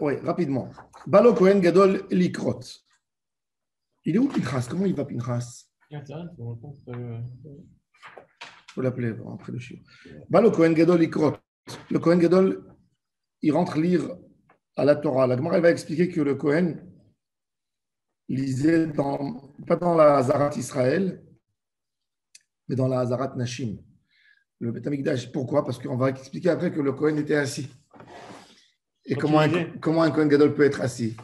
Oui, rapidement. Balo Kohen Gadol Likrot. Il est où Pinchas? Comment il va Pinchas? Il faut l'appeler après le chien. Balo Kohen Gadol Likrot. Le Kohen Gadol, il rentre lire à la Torah. La Gemara va expliquer que le Kohen lisait pas dans la Hazarat Israël, mais dans la Hazarat Nashim. Le Beth Amikdash. Pourquoi? Parce qu'on va expliquer après que le Kohen était assis. Et comment un Kohen Gadol peut être assis?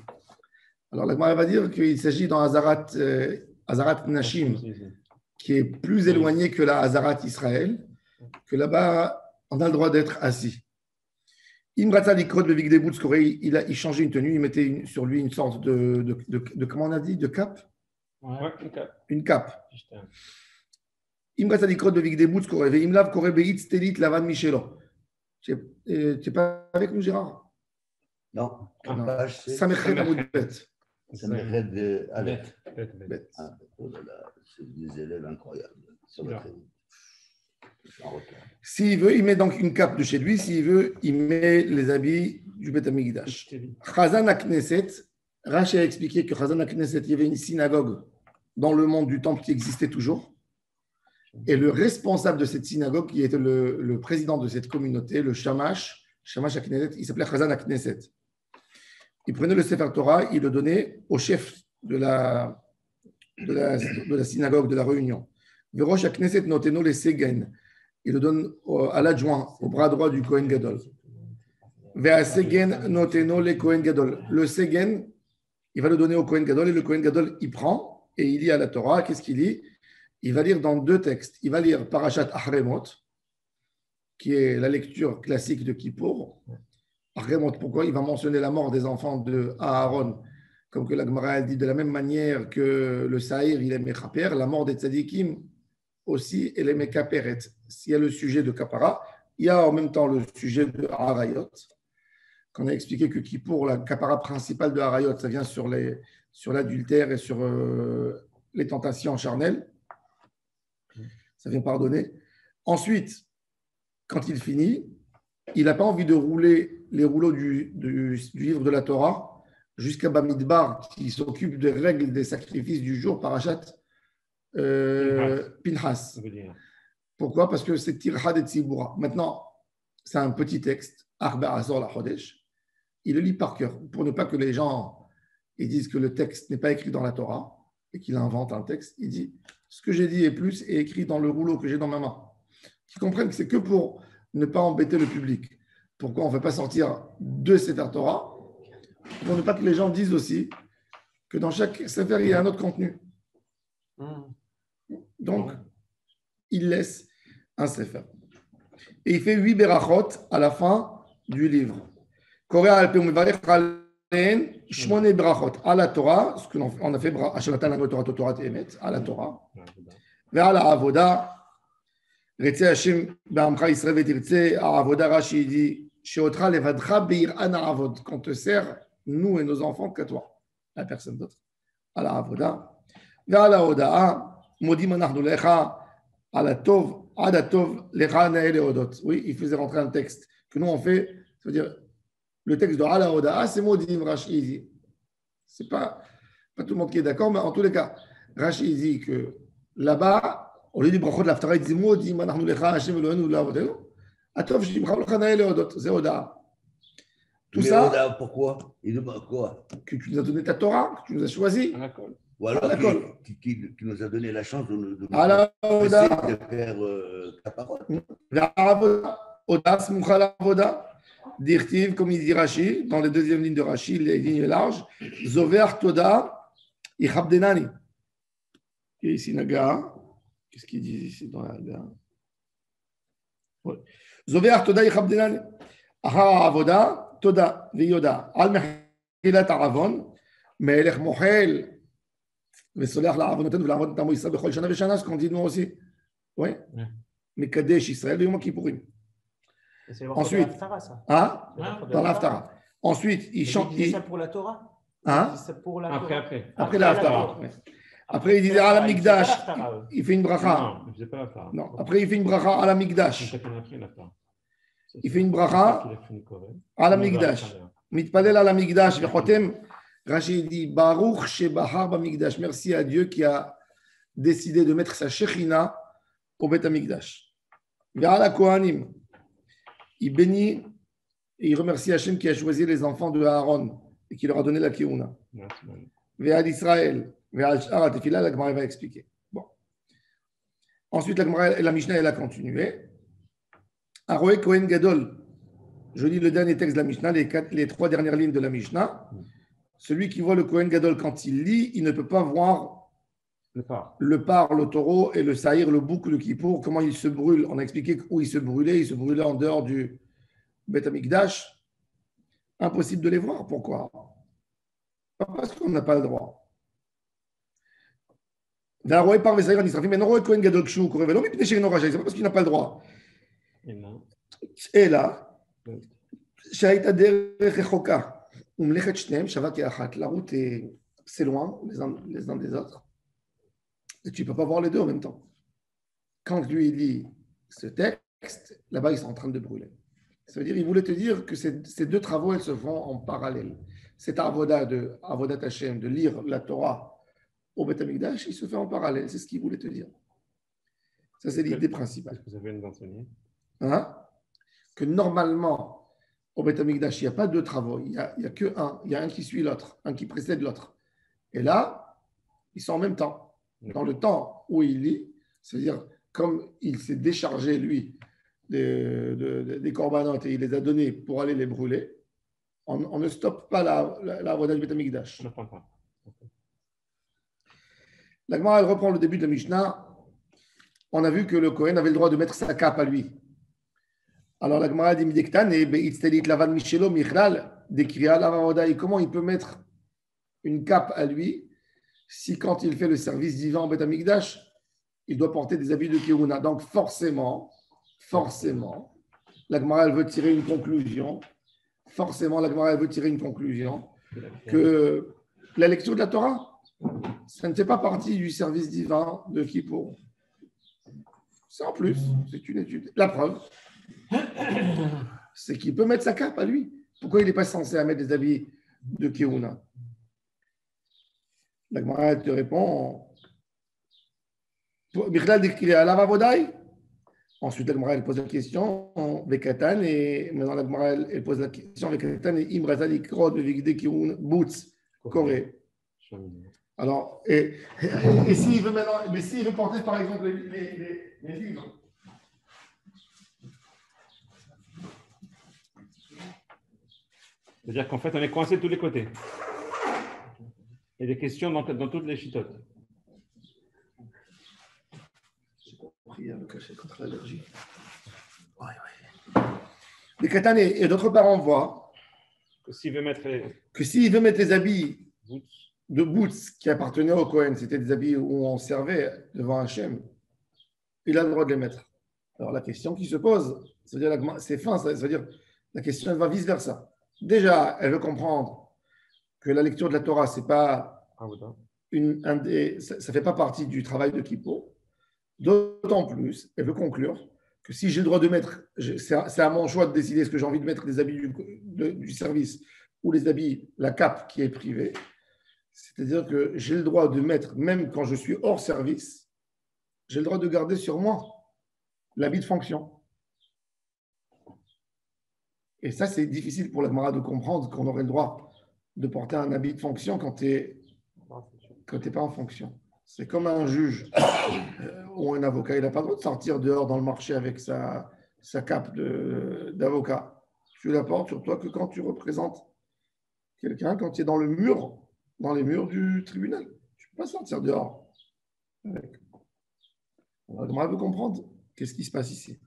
Alors la Gemara va dire qu'il s'agit dans Hazarat Nashim, qui est plus éloigné que la Hazarat Israël, que là-bas, on a le droit d'être assis. Il changeait une tenue, il mettait sur lui une sorte de comment on a dit, de cape? Ouais, une cape. Tu n'es pas avec nous, Gérard? Non. Samechet Amoudbet. Samechet de Aleph. Oh là là, c'est des élèves incroyables. S'il veut, il met donc une cape de chez lui. S'il veut, il met les habits du Beth Amikdash. Chazan HaKnesset, Rashi a expliqué que Chazan HaKnesset, il y avait une synagogue dans le monde du temple qui existait toujours. Et le responsable de cette synagogue, qui était le président de cette communauté, le Shamash HaKnesset, il s'appelait Chazan HaKnesset. Il prenait le Sefer Torah, il le donnait au chef de la synagogue, de la réunion. Verosh HaKnesset noteno les Segen. Il le donne à l'adjoint, au bras droit du Kohen Gadol. Ve'a Segen noteno les Kohen Gadol. Le Segen, il va le donner au Kohen Gadol et le Kohen Gadol, il prend et il lit à la Torah. Qu'est-ce qu'il lit? Il va lire dans deux textes. Il va lire Parashat Achremot, qui est la lecture classique de Kippour. Achremot, pourquoi? Il va mentionner la mort des enfants de Aaron, comme que la Gemara dit de la même manière que le Saïr, il est Mechaper, la mort des Tzadikim aussi, elle est Mekaperet. S'il y a le sujet de Kapara, il y a en même temps le sujet de Harayot, qu'on a expliqué que Kippour, la Kapara principale de Harayot, ça vient sur l'adultère et sur les tentations charnelles. Ça vient pardonner. Ensuite, quand il finit, il n'a pas envie de rouler les rouleaux du livre de la Torah jusqu'à Bamidbar, qui s'occupe des règles des sacrifices du jour, Parashat Pinchas. Pourquoi? Parce que c'est Tirhad et Tzibura. Maintenant, c'est un petit texte, Arba Azor la Chodesh. Il le lit par cœur, pour ne pas que les gens ils disent que le texte n'est pas écrit dans la Torah et qu'il invente un texte. Il dit ce que j'ai dit et plus est écrit dans le rouleau que j'ai dans ma main. Qu'ils comprennent que c'est que pour ne pas embêter le public. Pourquoi on ne fait pas sortir deux Sefer Torah? Pour ne pas que les gens disent aussi que dans chaque Sefer, il y a un autre contenu. Donc, il laisse un Sefer. Et il fait 8 berachot à la fin du livre. Korea Alpe Mevarech Alen Shmone berachot à la Torah, ce que on a fait Ashalatan la Torah Torah Emet à la Torah. Vers la Avoda. Retze Hashem Ba'amcha Israël Vetirtze Avoda Rashi dit Sheotra Levadcha Beir Ana Avod, qu'on te sert nous et nos enfants qu'à toi, la personne d'autre. À la Avoda. Vers la Odaa Modim Anachnu Lecha Ala Tov Ada Tov Lecha Nael Odot. Oui, il faisait rentrer un texte que nous on fait, ça veut dire le texte de Ala Odaa, c'est Modim Rashi. C'est pas tout le monde qui est d'accord, mais en tous les cas, Rashi dit que là-bas, au lieu du brachot de l'Haftara, il dit Modim Anachnu Lecha Hashem Eloheinu La'avodenu. Atov Shimcha Lecha Nael Odot. C'est Odaa. Tout mais ça. Oda, pourquoi? Il demande quoi? Que tu nous as donné ta Torah, que tu nous as choisi. Ou alors qui nous a donné la chance de faire ta parole. Oda Smucha La'avoda. Dirtiv, comme il dit Rashi, dans les deuxième ligne de Rashi, les lignes larges, Zover Toda Ichabdenani. Et ici, Naga, qu'est-ce qu'ils disent ici dans la Naga? Zover Toda Ichabdenani. Aha Avoda. Toda viyoda al mechilat aravon melech mochel vesolach la'avonoten ve'la'avot tamo Yisrael bechol shana ve'shana, ce qu'on dit nous aussi. Oui. Mais kadesh Israël Yom Kippourim. Ensuite, dans l'Haftara. Ensuite, il chante. Il dit ça pour la Torah. Après l'Haftara. Après, il dit à la Mikdash. Il fait une bracha. Non, après il fait une bracha à la Mikdash. il fait une bracha à la Migdash. Mitpalel à la Migdash, vechotem. Rachid dit Baruch Shebahar Bamigdash. Merci à Dieu qui a décidé de mettre sa Shechina au Bet Amigdash. Vers la Kohanim, il bénit et il remercie Hachem qui a choisi les enfants de Aaron et qui leur a donné la Keuna. Vers Israël, vers Shara Tefila, la Gemara va expliquer. Bon. Ensuite, la Mishnah elle a continué. Aroé Kohen Gadol. Je lis le dernier texte de la Mishnah, les 3 dernières lignes de la Mishnah. Celui qui voit le Kohen Gadol quand il lit, il ne peut pas voir le par, le taureau et le saïr, le bouc, le kippour, comment il se brûle. On a expliqué où il se brûlait en dehors du Bet Amikdash. Impossible de les voir. Pourquoi? Pas parce qu'on n'a pas le droit. C'est pas parce qu'il n'a pas le droit. Et là, la route c'est loin les uns des autres. Et tu ne peux pas voir les deux en même temps. Quand lui lit ce texte, là-bas, ils sont en train de brûler. Ça veut dire, il voulait te dire que ces 2 travaux, elles se font en parallèle. Cet avodat Hashem, de lire la Torah au Bet Amikdash, il se fait en parallèle. C'est ce qu'il voulait te dire. Ça, c'est l'idée principale. Est-ce que vous avez une d'enseigner que normalement, au Bet Amikdash, il n'y a pas 2 travaux. Il n'y a que un. Il y a un qui suit l'autre, un qui précède l'autre. Et là, ils sont en même temps. Dans le temps où il lit, c'est-à-dire comme il s'est déchargé, lui, des corbanotes et il les a donnés pour aller les brûler, on ne stoppe pas la voie du Bet Amikdash. La Gemara, elle reprend le début de la Mishnah. On a vu que le Kohen avait le droit de mettre sa cape à lui. Alors la Gemara dit comment il peut mettre une cape à lui si quand il fait le service divin en Bet Amikdash, il doit porter des habits de Keuna. Donc forcément, la Gemara elle veut tirer une conclusion. Que la lecture de la Torah, ça ne fait pas partie du service divin de Kippour. C'est en plus, c'est une étude. La preuve, c'est qu'il peut mettre sa cape à lui. Pourquoi il n'est pas censé mettre des habits de Keuna? La Gemara te répond ensuite la Gemara elle pose la question Vekatan et maintenant la Gemara elle pose la question Vekatan et Imrazal Ikrod Vigde Kirun Boots Corée. Alors et s'il veut maintenant, mais s'il veut porter par exemple les livres. C'est-à-dire qu'en fait on est coincé de tous les côtés. Il y a des questions dans toutes les chitotes. J'ai compris, le cachet contre l'allergie. Les katanes, et d'autres parents voient que s'il veut mettre les habits de boots qui appartenaient au Kohen, c'était des habits où on servait devant Hachem, il a le droit de les mettre. Alors la question qui se pose, c'est fin, ça veut dire la question elle va vice-versa. Déjà, elle veut comprendre que la lecture de la Torah, c'est pas ça fait pas partie du travail de Kippour. D'autant plus, elle veut conclure que si j'ai le droit de mettre, c'est à mon choix de décider est-ce que j'ai envie de mettre des habits du service ou les habits, la cape qui est privée. C'est-à-dire que j'ai le droit de mettre, même quand je suis hors service, j'ai le droit de garder sur moi l'habit de fonction. Et ça, c'est difficile pour la Gemara de comprendre qu'on aurait le droit de porter un habit de fonction quand tu n'es pas en fonction. C'est comme un juge ou un avocat. Il n'a pas le droit de sortir dehors dans le marché avec sa cape d'avocat. Tu la portes sur toi que quand tu représentes quelqu'un, quand tu es dans les murs du tribunal. Tu ne peux pas sortir dehors. On va comprendre qu'est-ce qui se passe ici.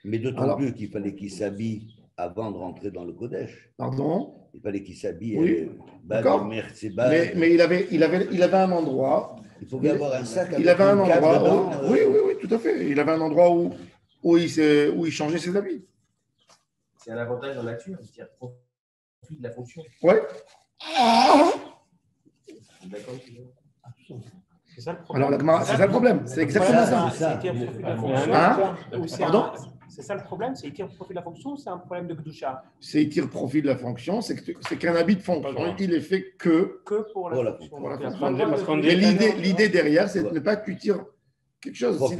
Mais d'autant plus qu'il fallait qu'il s'habille avant de rentrer dans le Kodesh. Pardon? Il fallait qu'il s'habille. Oui, d'accord. Mais il avait un endroit. Il pouvait avoir un sac avec il avait un endroit dedans, oui, tout à fait. Il avait un endroit où il changeait ses habits. C'est un avantage dans la nature, il tire profit de la fonction. Oui. D'accord. C'est ça le problème. Alors, c'est ça le problème. C'est exactement ça. ça. Pardon? C'est ça le problème, c'est qu'il tire profit de la fonction ou c'est un problème de Gdusha? C'est il tire profit de la fonction, c'est qu'un habit de fonction, il est fait que pour la Voilà. fonction. pour la Donc, fonction. Parce qu'on dit- Mais l'idée derrière, c'est de ne pas que tu tires quelque chose. Si Profit.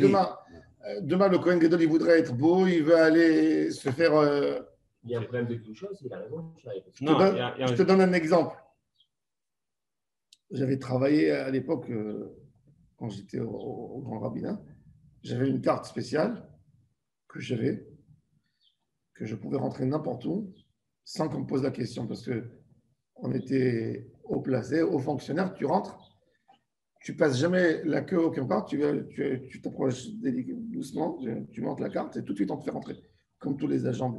demain le Kohen Gadol, il voudrait être beau, il veut aller se faire. Il y a un problème de quelque chose, il a raison. Je te donne un exemple. J'avais travaillé à l'époque, quand j'étais au Grand Rabbinat, j'avais une carte spéciale que j'avais, que je pouvais rentrer n'importe où sans qu'on me pose la question, parce que on était haut placé, haut fonctionnaire, tu rentres, tu passes jamais la queue aucun part, tu t'approches doucement, tu montes la carte et tout de suite on te fait rentrer. Comme tous les agents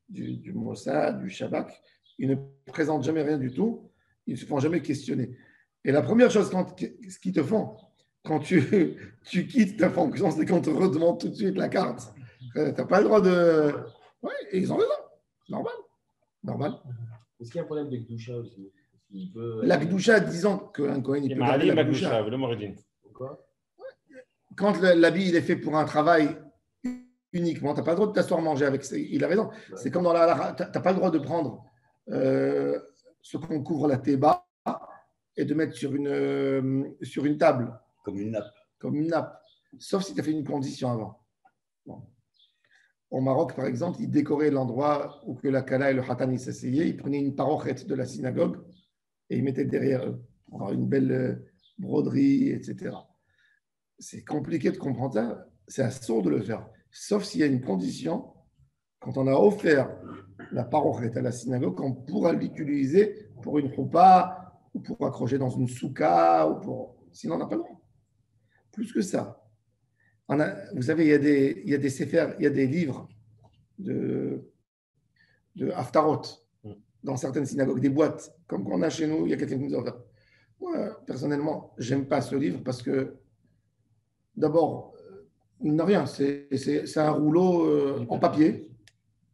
du Mossad, du Shabak, ils ne présentent jamais rien du tout, ils ne se font jamais questionner. Et la première chose ce qu'ils te font, quand tu quittes ta fonction, c'est qu'on te redemande tout de suite la carte. Tu n'as pas le droit de... Oui, et ils ont raison. Normal. Est-ce qu'il y a un problème de Gdusha aussi? La Gdusha, disons qu'un Kohen, il peut garder la Gdusha. Pourquoi? Quand l'habit il est fait pour un travail uniquement, tu n'as pas le droit de t'asseoir manger avec. Il a raison. C'est comme dans tu n'as pas le droit de prendre ce qu'on couvre la théba et de mettre sur une table. Comme une nappe. Comme une nappe. Sauf si tu as fait une condition avant. Bon. Au Maroc, par exemple, ils décoraient l'endroit où que la Kala et le Hatan s'asseyaient. Ils prenaient une parochette de la synagogue et ils mettaient derrière eux. On va avoir une belle broderie, etc. C'est compliqué de comprendre ça. C'est assourd de le faire. Sauf s'il y a une condition. Quand on a offert la parochette à la synagogue, on pourra l'utiliser pour une choupa ou pour accrocher dans une souka. Sinon, on n'a pas le droit. Plus que ça. Vous savez, il y a des séphers, il y a des livres de Haftarot dans certaines synagogues, des boîtes, comme qu'on a chez nous, il y a quelqu'un qui nous a offert. Moi, personnellement, je n'aime pas ce livre parce que, d'abord, il n'a rien, c'est un rouleau en papier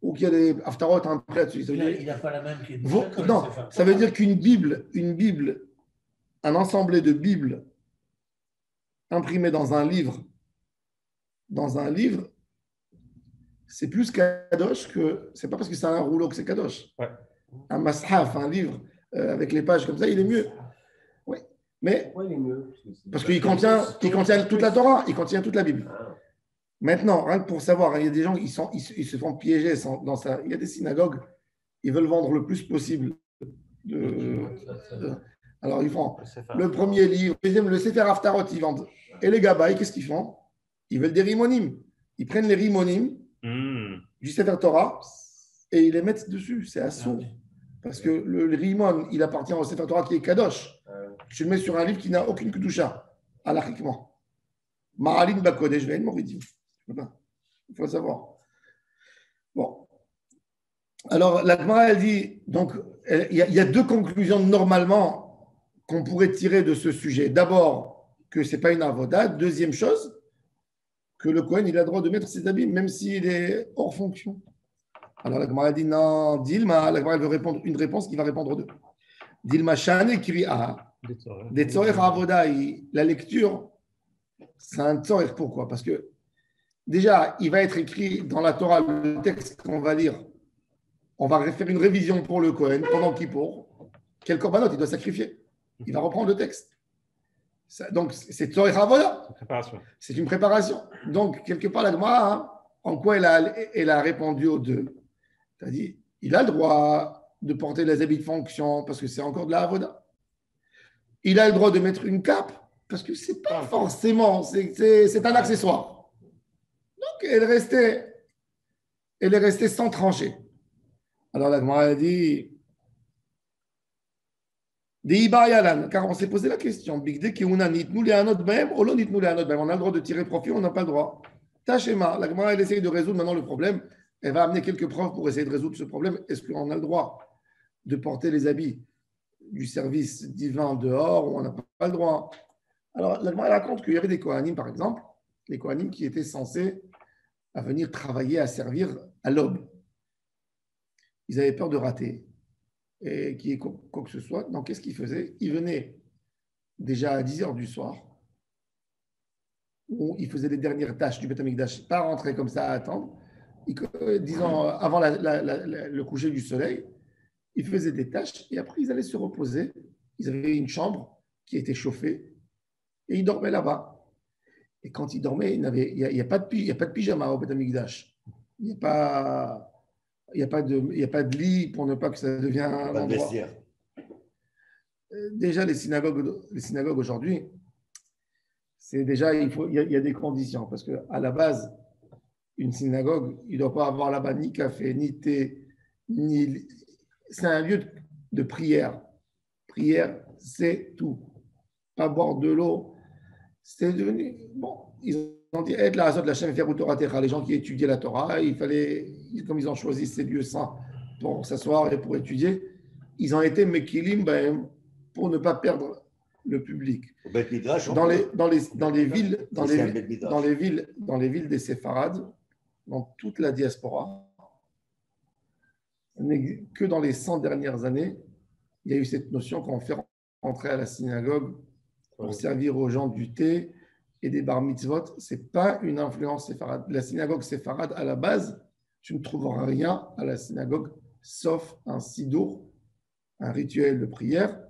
ou qu'il y a des Haftarot imprès dessus. Il n'a pas la même qui Non, ça veut dire qu'une Bible, un ensemble de Bibles imprimées dans un livre, c'est plus kadosh que. C'est pas parce que c'est un rouleau que c'est kadosh. Ouais. Un mashaf, un livre avec les pages comme ça, il est mieux. Oui. Mais. Pourquoi il est mieux? Parce qu'il contient toute la Torah, il contient toute la Bible. Maintenant, rien que pour savoir, il y a des gens qui ils se font piéger dans ça. Il y a des synagogues, ils veulent vendre le plus possible. Alors, ils font le premier livre, le deuxième, le Sefer Haftarot, ils vendent. Et les Gabaï, qu'est-ce qu'ils font? Ils veulent des rimonim. Ils prennent les rimonim du Sefer Torah et ils les mettent dessus. C'est assaut. Parce que le rimon, il appartient au Sefer Torah qui est kadosh. Tu le mets sur un livre qui n'a aucune kedusha, halachiquement. Ma'alin bakodesh ve'en moridim. Il faut savoir. Bon. Alors, la Gemara, elle dit, donc, il y a deux conclusions normalement qu'on pourrait tirer de ce sujet. D'abord, que ce n'est pas une avoda. Deuxième chose, que le Kohen, il a le droit de mettre ses habits, même s'il est hors fonction. Alors, la Gemara dit, non, Dilma, la Gemara, elle veut répondre une réponse qui va répondre aux deux. Dilma Shane Kri'a. Des Tzorech Avoda, la lecture, c'est un Tzorech. Pourquoi? Parce que déjà, il va être écrit dans la Torah, le texte qu'on va lire. On va faire une révision pour le Kohen pendant Kippour. Quel korbanot il doit sacrifier? Il va reprendre le texte. Donc, c'est Tzorech Avoda. C'est une préparation. Donc, quelque part, la Gemara, en quoi elle a répondu aux deux? C'est-à-dire, il a le droit de porter les habits de fonction parce que c'est encore de la Avoda. Il a le droit de mettre une cape parce que c'est pas forcément, c'est un accessoire. Donc, elle est restée sans trancher. Alors, la Gemara a dit, car on s'est posé la question, on a le droit de tirer profit, on n'a pas le droit. Tachema, la Gemara, elle essaye de résoudre maintenant le problème. Elle va amener quelques preuves pour essayer de résoudre ce problème. Est-ce qu'on a le droit de porter les habits du service divin dehors ou on n'a pas le droit? Alors, la Gemara raconte qu'il y avait des Kohanim, par exemple, les Kohanim qui étaient censés à venir travailler, à servir à l'aube. Ils avaient peur de rater et qu'il y ait quoi que ce soit. Donc, qu'est-ce qu'ils faisaient? Ils venaient déjà à 10 heures du soir, où ils faisaient les dernières tâches du Beth Amikdash, pas rentrer comme ça à attendre. disons, avant le coucher du soleil, ils faisaient des tâches et après ils allaient se reposer. Ils avaient une chambre qui était chauffée et ils dormaient là-bas. Et quand ils dormaient, il n'y a pas de pyjama au Beth Amikdash. Il n'y a pas de lit pour ne pas que ça devienne un Pas de endroit. vestiaire. Déjà, les synagogues aujourd'hui, c'est déjà, il y a des conditions. Parce qu'à la base, une synagogue, il ne doit pas avoir là-bas ni café, ni thé, ni. C'est un lieu de prière. Prière, c'est tout. Pas boire de l'eau. C'est devenu. Bon, ils ont dit être la Hazot la Shem faire Torah Techa. Les gens qui étudiaient la Torah, il fallait, comme ils ont choisi ces lieux saints pour s'asseoir et pour étudier, ils ont été Mekilim pour ne pas perdre le public. Au Beth Midrash, Dans les villes des Séfarades, dans toute la diaspora, que dans les 100 dernières années, il y a eu cette notion qu'on fait rentrer à la synagogue pour servir aux gens du thé et des bar mitzvot. Ce n'est pas une influence séfarade. La synagogue séfarade, à la base, tu ne trouveras rien à la synagogue, sauf un sidour, un rituel de prière,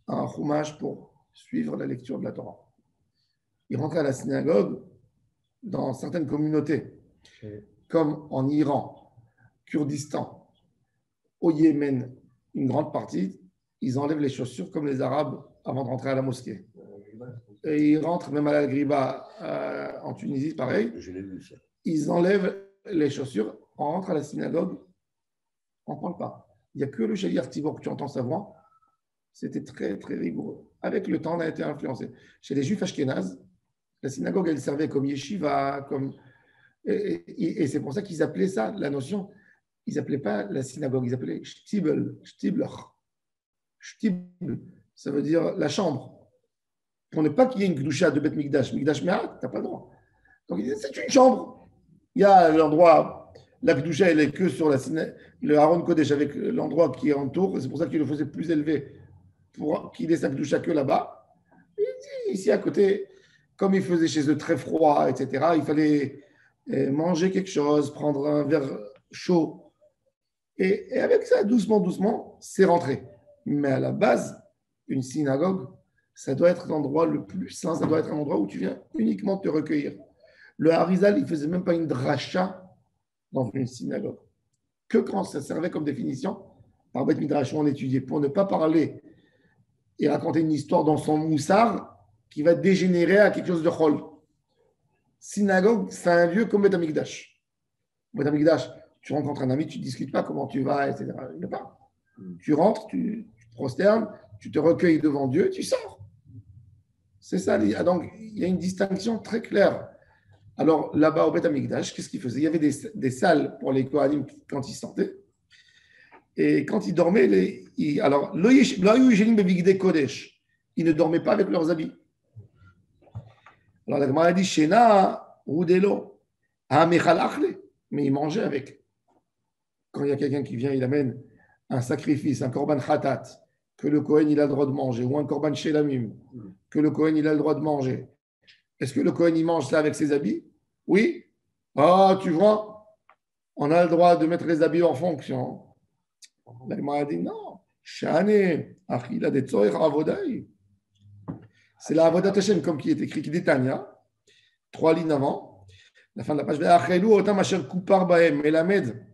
un chumash pour suivre la lecture de la Torah. Ils rentraient à la synagogue dans certaines communautés, comme en Iran, Kurdistan, au Yémen, une grande partie, ils enlèvent les chaussures comme les Arabes avant de rentrer à la mosquée. Et ils rentrent même à la Griba en Tunisie, pareil. Je l'ai vu ça. Ils enlèvent les chaussures, on rentre à la synagogue, on ne parle pas. Il n'y a que le Shaliach Tzibor que tu entends sa voix. C'était très, très rigoureux. Avec le temps, on a été influencé. Chez les Juifs ashkénazes, la synagogue, elle servait comme yeshiva, et c'est pour ça qu'ils appelaient ça, la notion, ils n'appelaient pas la synagogue, ils appelaient shtibel, shtibler. Shtibel, ça veut dire la chambre. Pour ne pas qu'il y ait une gdoucha de Beth Mikdash, Mikdash Me'at, tu n'as pas le droit. Donc, ils disaient, c'est une chambre. Il y a l'endroit, la gdoucha, elle est que sur le Aaron Kodesh, avec l'endroit qui entoure, c'est pour ça qu'il le faisait plus élevé, pour qu'il ait sa gdoucha que là-bas. Et ici, à côté, comme il faisait chez eux très froid, etc., il fallait manger quelque chose, prendre un verre chaud. Et avec ça, doucement, doucement, c'est rentré. Mais à la base, une synagogue, ça doit être l'endroit le plus saint, ça doit être un endroit où tu viens uniquement te recueillir. Le Harizal, il ne faisait même pas une dracha dans une synagogue. Que quand ça servait comme définition, par Beth Midrash, on étudiait, pour ne pas parler et raconter une histoire dans son moussard qui va dégénérer à quelque chose de chol. Synagogue, c'est un lieu comme Beth Amikdash. Beth Amikdash, tu rencontres un ami, tu ne discutes pas comment tu vas, etc. Il n'y a pas. Tu rentres, tu te prosternes, tu te recueilles devant Dieu, tu sors. C'est ça. Donc, il y a une distinction très claire. Alors, là-bas, au Beth Amikdash, qu'est-ce qu'ils faisaient? Il y avait des salles pour les Kohanim quand ils sortaient. Et quand ils dormaient, alors, ils ne dormaient pas avec leurs habits. Alors, la Gemara dit, Shena, Rudelo, mais ils mangeaient avec. Quand il y a quelqu'un qui vient, il amène un sacrifice, un korban khatat, que le Kohen il a le droit de manger, ou un korban shelamim, que le Kohen il a le droit de manger. Est-ce que le Kohen il mange ça avec ses habits? Oui. Ah, tu vois, on a le droit de mettre les habits en fonction. La Gemara dit non. Shane, achila de tzoich avodai. C'est la avodat Hashem comme qui est écrit, qui dit Tanya, 3 lignes avant, la fin de la page. Ve'achelu otam asher kupar bahem melamed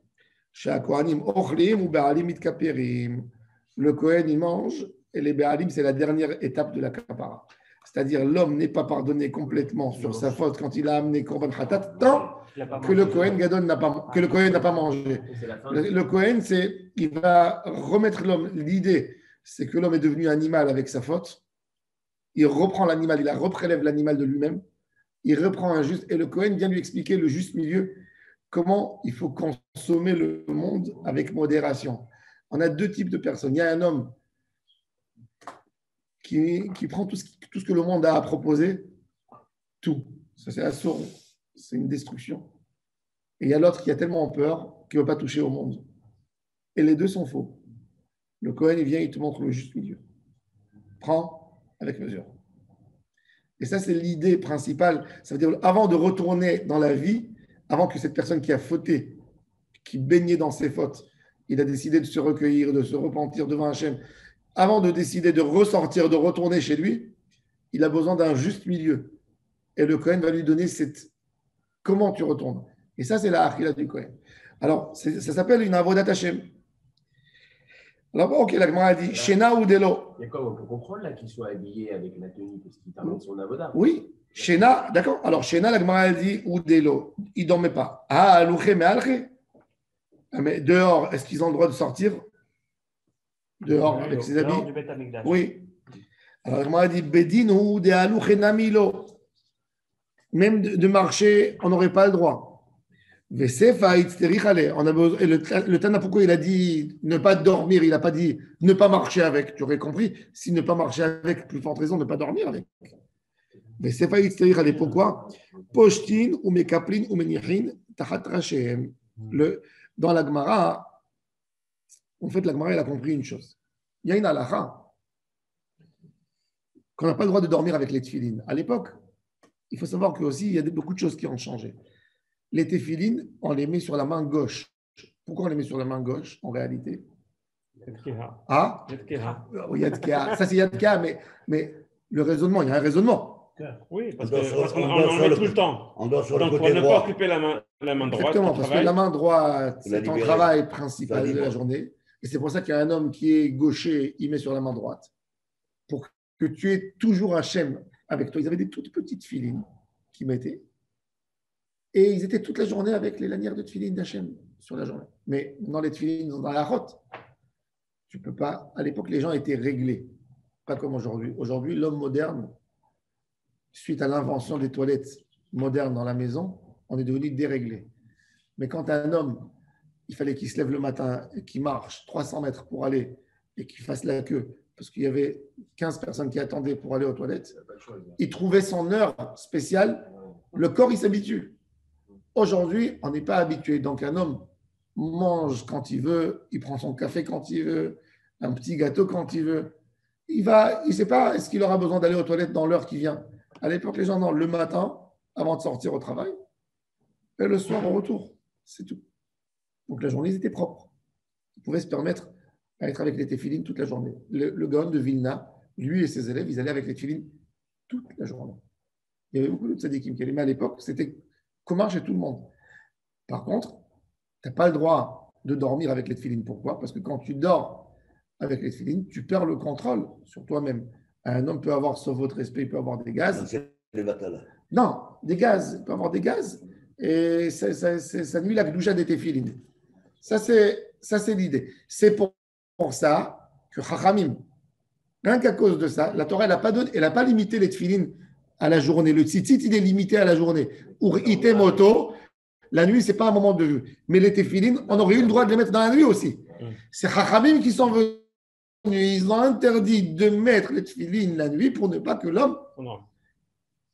she'akohanim ochlim ou be'alim mitkaperim. Le Kohen il mange et les be'alim c'est la dernière étape de la kapara. C'est-à-dire l'homme n'est pas pardonné complètement sur sa faute quand il a amené korban khatat tant que le Kohen Gadol n'a pas mangé. Le Kohen, il va remettre l'homme. L'idée, c'est que l'homme est devenu animal avec sa faute. Il reprend l'animal, il reprélève l'animal de lui-même. Il reprend un juste. Et le Kohen vient lui expliquer le juste milieu, comment il faut consommer le monde avec modération. On a 2 types de personnes. Il y a un homme qui prend tout ce que le monde a à proposer, tout. Ça, c'est assourd, c'est une destruction. Et il y a l'autre qui a tellement peur qu'il ne veut pas toucher au monde. Et les 2 sont faux. Le Kohen, il vient, il te montre le juste milieu. Prends avec mesure. Et ça, c'est l'idée principale. Ça veut dire, avant de retourner dans la vie, avant que cette personne qui a fauté qui baignait dans ses fautes, il a décidé de se recueillir, de se repentir devant Hachem, avant de décider de ressortir, de retourner chez lui, il a besoin d'un juste milieu. Et le Kohen va lui donner cette... Comment tu retournes? Et ça, c'est la achila du Kohen. Alors, ça s'appelle une avodat Hachem. Alors, ok, la Gemara a dit, Shena ou Delo. Il y a quoi, on peut comprendre là qu'il soit habillé avec la tenue parce qu'il termine son avodat. Oui, Shena, d'accord. Alors, Shena, la Gemara a dit, ou Delo. Il ne dormait pas. Ah, Alouché, mais Alché. Mais dehors, est-ce qu'ils ont le droit de sortir? Dehors, avec ses habits? Du Beth Amikdash. Oui. Alors, la Gemara a dit, Bedin ou de Alouché Namilo. Même de marcher, on n'aurait pas le droit. On a besoin, et le Tana, pourquoi il a dit ne pas dormir, il n'a pas dit ne pas marcher avec. Tu aurais compris, si ne pas marcher avec, plus forte raison, ne pas dormir avec. Mais c'est pas pourquoi Poshtin ou Mekaplin ou Menichin Tachat Rachem. Dans la Gemara, en fait, la Gemara, elle a compris une chose. Il y a une halakha qu'on n'a pas le droit de dormir avec les tefilines. À l'époque, il faut savoir qu'il y a beaucoup de choses qui ont changé. Les téphilines, on les met sur la main gauche. Pourquoi on les met sur la main gauche, en réalité? Ah, Yadkeha. Ça, c'est Yadkeha, mais le raisonnement, il y a un raisonnement. Oui, parce qu'on en met tout le temps. Donc, pour ne pas occuper la main droite. Exactement, parce que la main droite, c'est ton travail principal de la journée. Et c'est pour ça qu'il y a un homme qui est gaucher, il met sur la main droite. Pour que tu aies toujours Hachem avec toi. Ils avaient des toutes petites filines qui mettaient. Et ils étaient toute la journée avec les lanières de tefilines d'Hachem sur la journée. Mais dans les tefilines, dans la route, tu peux pas. À l'époque, les gens étaient réglés. Pas comme aujourd'hui. Aujourd'hui, l'homme moderne, suite à l'invention des toilettes modernes dans la maison, on est devenu déréglé. Mais quand un homme, il fallait qu'il se lève le matin et qu'il marche 300 mètres pour aller et qu'il fasse la queue, parce qu'il y avait 15 personnes qui attendaient pour aller aux toilettes, il trouvait son heure spéciale. Le corps, il s'habitue. Aujourd'hui, on n'est pas habitué. Donc, un homme mange quand il veut, il prend son café quand il veut, un petit gâteau quand il veut. Il ne sait pas, est-ce qu'il aura besoin d'aller aux toilettes dans l'heure qui vient. À l'époque, les gens, non, le matin, avant de sortir au travail, et le soir, au retour. C'est tout. Donc, la journée, ils étaient propres. Ils pouvaient se permettre d'être avec les téphilines toute la journée. Le Gaon de Vilna, lui et ses élèves, ils allaient avec les téphilines toute la journée. Il y avait beaucoup de tzadikim qui allaient, mais à l'époque, c'était comment chez tout le monde. Par contre, tu n'as pas le droit de dormir avec les tefilines. Pourquoi? Parce que quand tu dors avec les tefilines, tu perds le contrôle sur toi-même. Un homme peut avoir, sauf votre respect, il peut avoir des gaz. Non, des gaz. Il peut avoir des gaz. Et ça nuit la gdoucha des tefilines. Ça, c'est l'idée. C'est pour ça que Chachamim, rien qu'à cause de ça, la Torah, elle n'a pas limité les tefilines à la journée. Le tzitzit, il est limité à la journée. Ur itemoto, la nuit, ce n'est pas un moment de vue. Mais les téphilines, on aurait eu le droit de les mettre dans la nuit aussi. C'est Chachamim qui sont venus. Ils ont interdit de mettre les téphilines la nuit pour ne pas que l'homme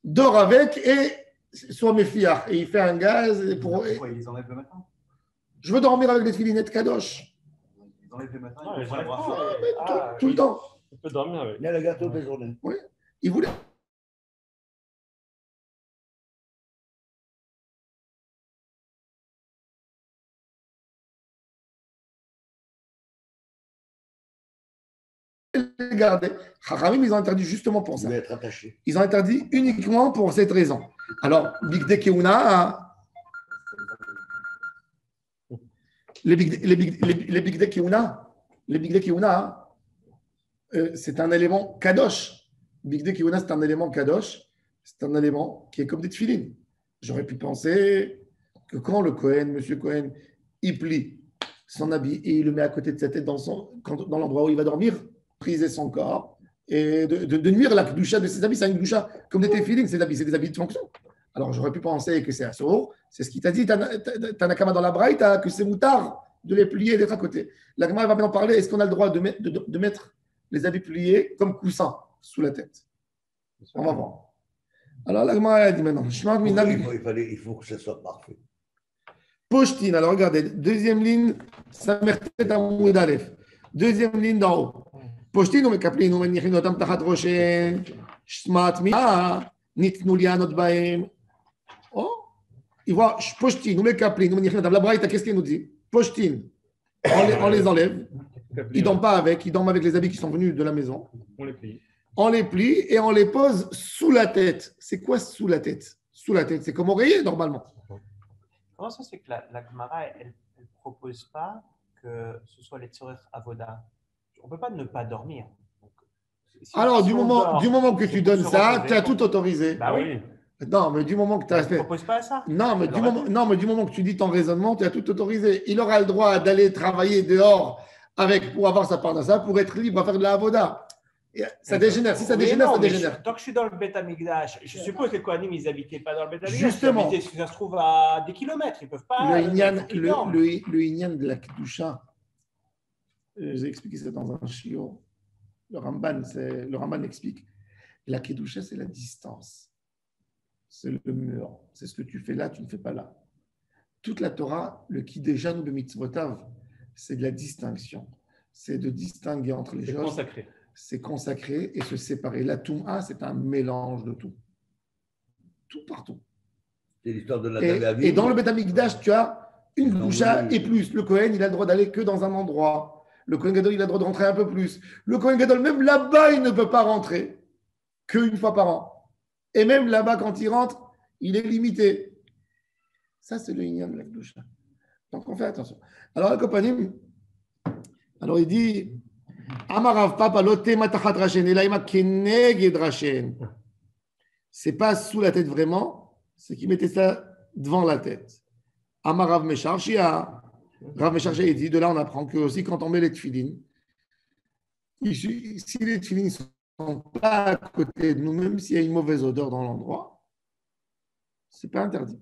dort avec et soit méfiant. Et il fait un gaz. Pourquoi ils les enlèvent le matin? Je veux dormir avec les téphilines et Kadosh. Ils enlèvent le matin. Tout le temps. Tu peux dormir avec. Il y a le gâteau de la journée. Oui. Il voulait. Regardez, Chachamim, ils ont interdit justement pour ça. Vous être attaché. Ils ont interdit uniquement pour cette raison. Alors, Bigde Keuna, les Bigde Keuna, c'est un élément kadosh. Bigde Keuna, c'est un élément kadosh. C'est un élément qui est comme des tefilines. J'aurais pu penser que quand le Kohen, monsieur Kohen, il plie son habit et il le met à côté de sa tête dans l'endroit où il va dormir, priser son corps et de nuire la kedusha de ses habits. C'est une kedusha comme des téphilines, ces habits, c'est des habits de fonction. Alors j'aurais pu penser que c'est assour, c'est ce qu'il t'a dit, Tanakama dans la braïta, que c'est moutard de les plier et d'être à côté. La Gemara va maintenant parler, est-ce qu'on a le droit de mettre les habits pliés comme coussin sous la tête? On va voir. Alors la Gemara a dit maintenant, il faut que ce soit parfait. Poshtin, alors regardez, deuxième ligne, Samertet Amoud Aleph. Deuxième ligne d'en haut. Poshtin, on mekaplin, on menichin otam tachat roshen, shmat mi'a, nitnu lianot baem. Oh, il voit, Poshtin, on mekaplin, on menichin otam. La braïta, qu'est-ce qu'il nous dit? Pochetin, on les enlève. Ils ne dorment pas avec, ils dorment avec les habits qui sont venus de la maison. On les plie. On les plie et on les pose sous la tête. C'est quoi sous la tête? Sous la tête, c'est comme oreiller normalement. Comment ça se fait que la Gemara, elle ne propose pas que ce soit les tzorech avoda? On ne peut pas ne pas dormir. Donc, Alors, si du on moment, dort, du moment que c'est tu pour donnes se ça, reposer. tu as tout autorisé. Bah oui. Non, mais du moment que tu as Elle ne propose pas ça. Non, mais Alors, du moment que tu dis ton raisonnement, tu as tout autorisé. Il aura le droit d'aller travailler dehors pour avoir sa parnassa, pour être libre à faire de la avoda. Et ça dégénère. Si ça oui, dégénère, non, ça mais dégénère. tant que je suis dans le Beth Amikdash, je suppose que les Kohanim, ils n'habitaient pas dans le Beth Amikdash. Justement. Ils habitaient, ça se trouve, à des kilomètres. Ils ne peuvent pas. Le inyan, ils dorment. le inyan de la Kedusha, j'ai expliqué ça dans un shiur. Le Ramban explique. La Kedusha, c'est la distance. C'est le mur. C'est ce que tu fais là, tu ne fais pas là. Toute la Torah, le Kidejanu b'mitzvotav, c'est de la distinction. C'est de distinguer entre les C'est choses. consacré. C'est consacré et se séparer. La Toum'a, c'est un mélange de tout. Tout partout. C'est l'histoire de la Et dans le Beth Amikdash, tu as une Kedusha oui. et plus. Le Kohen, il a le droit d'aller que dans un endroit. Le Kohen Gadol, il a le droit de rentrer un peu plus. Le Kohen Gadol, même là-bas, il ne peut pas rentrer qu'une fois par an. Et même là-bas, quand il rentre, il est limité. Ça, c'est le Inyan de la Kedusha. Donc, on fait attention. Alors, le Kopanim, alors il dit Amarav Papa lote matachat rashen, elaima keneged rashen. C'est pas sous la tête vraiment, c'est qu'il mettait ça devant la tête. Amarav Mesharshia. Rav Mesharshia, il dit de là, on apprend que aussi quand on met les tefilines, si les tefilines ne sont pas à côté de nous, même s'il y a une mauvaise odeur dans l'endroit, c'est pas interdit.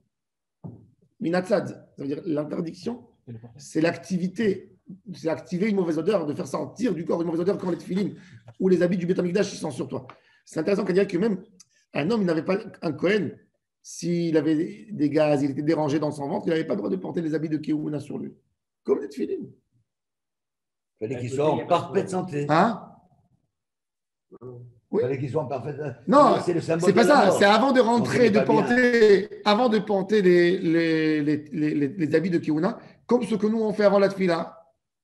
Minatzad, ça veut dire l'interdiction, c'est l'activité, c'est activer une mauvaise odeur, de faire sortir du corps une mauvaise odeur quand les tefilines ou les habits du Beth Amikdash sont sur toi. C'est intéressant qu'on dirait que même un homme, il n'avait pas un Kohen, s'il avait des gaz, il était dérangé dans son ventre, il n'avait pas le droit de porter les habits de Keouna sur lui. Comme les tefilines. Il fallait qu'ils soient en parfaite santé. Hein? Il fallait qu'ils soient en parfaite santé. Non, c'est le symbole c'est pas de la ça. mort. C'est avant de rentrer, Donc, avant de porter les habits de Keouna, comme ce que nous on fait avant la tefila.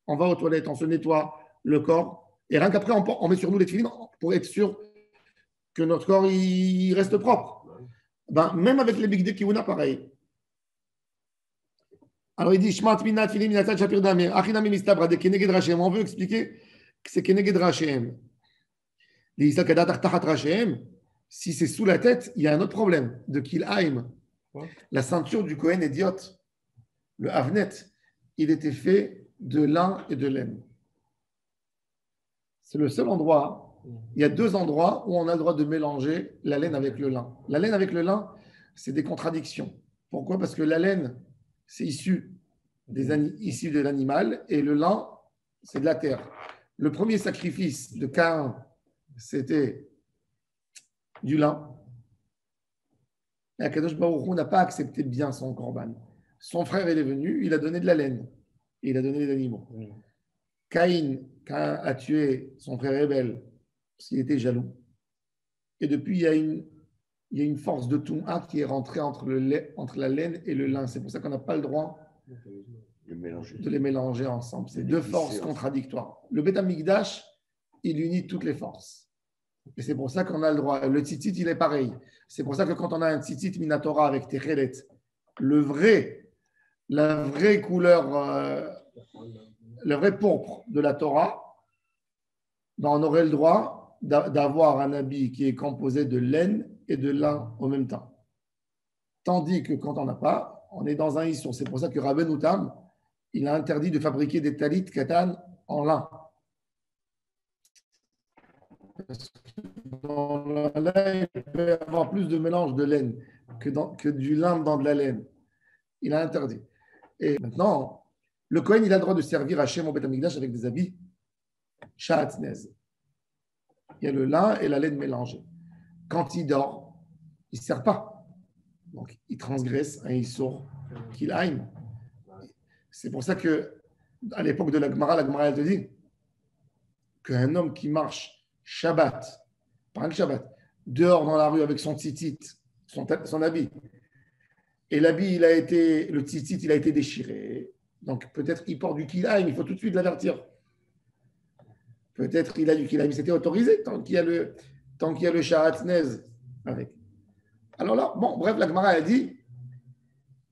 On va aux toilettes, on se nettoie le corps, et rien qu'après on met sur nous les tefilines pour être sûr que notre corps il reste propre. Ben, même avec les big de Keouna, pareil. Alors il dit Shmat minat filim minatat shapir damer achinami mistabra de keneged rachem. On veut expliquer que c'est keneged rachem. Si c'est sous la tête, il y a un autre problème de Kilheim. La ceinture du Kohen Ediot, le Havnet, il était fait de lin et de laine. C'est le seul endroit, il y a deux endroits où on a le droit de mélanger la laine avec le lin. La laine avec le lin, c'est des contradictions. Pourquoi? Parce que la laine, c'est issu de l'animal et le lin, c'est de la terre. Le premier sacrifice de Caïn, c'était du lin. Et Akadosh Baruch Hu n'a pas accepté bien son korban. Son frère, il est venu, il a donné de la laine. Et il a donné des animaux. Caïn a tué son frère Abel parce qu'il était jaloux. Et depuis, il y a une force de Toum'a qui est rentrée entre la laine et le lin. C'est pour ça qu'on n'a pas le droit de les mélanger ensemble. C'est deux forces contradictoires. Le Beth Amikdash, il unit toutes les forces. Et c'est pour ça qu'on a le droit. Le tzitzit, il est pareil. C'est pour ça que quand on a un tzitzit minatora avec techelet, la vraie couleur, le vrai pourpre de la Torah, ben on aurait le droit d'avoir un habit qui est composé de laine et de lin en même temps. Tandis que quand on n'a pas, on est dans un issour. C'est pour ça que Rabbeinu Tam, il a interdit de fabriquer des talit katan en lin. Dans la laine, il peut y avoir plus de mélange de laine que du lin dans de la laine. Il a interdit. Et maintenant, le Kohen, il a le droit de servir Hachem au Beth Amikdash avec des habits Sha'atnez. Il y a le lin et la laine mélangés. Quand il dort, il ne se sert pas. Donc, il transgresse un Issour qu'il aime. C'est pour ça que à l'époque de la Gemara elle te dit qu'un homme qui marche Shabbat, pas un Shabbat, dehors dans la rue avec son tzitzit, son habit, et l'habit, le tzitzit, il a été déchiré, Donc peut-être qu'il porte du kilaim, il faut tout de suite l'avertir. Peut-être qu'il a du kilaim, c'était autorisé tant qu'il y a le shahatnez avec. Alors là, bon, bref, la Gemara a dit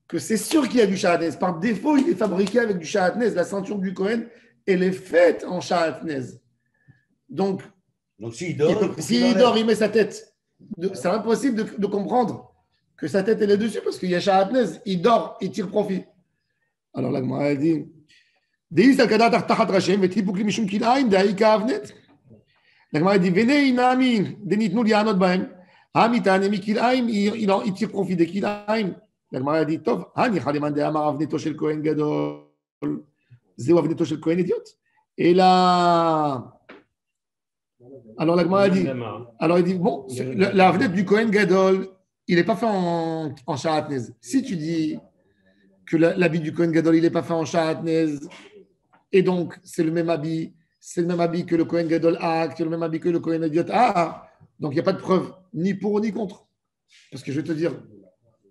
que c'est sûr qu'il y a du shahatnez. Par défaut, il est fabriqué avec du shahatnez. La ceinture du Kohen, elle est faite en shahatnez. Donc s'il dort, il met sa tête. C'est impossible de comprendre que sa tête elle est dessus parce qu'il y a shahatnez. Il dort, il tire profit. Alors la Gemara a dit la Gemara a dit venez inami denitnu lianot bahem. Il tire profit des kilaim. La Gemara a dit tov hani chaleman de amar avneto shel Kohen gadol. Zeu avneto shel Kohen idiot. Et là, alors la Gemara a dit, alors il dit bon, la avnet du Kohen gadol, il n'est pas fait en shahatnez. Si tu dis que l'habit du Kohen gadol, il n'est pas fait en shahatnez, et donc c'est le même habit que le Kohen gadol a, c'est le même habit que le Kohen idiot a, donc il n'y a pas de preuve ni pour ni contre. Parce que je vais te dire,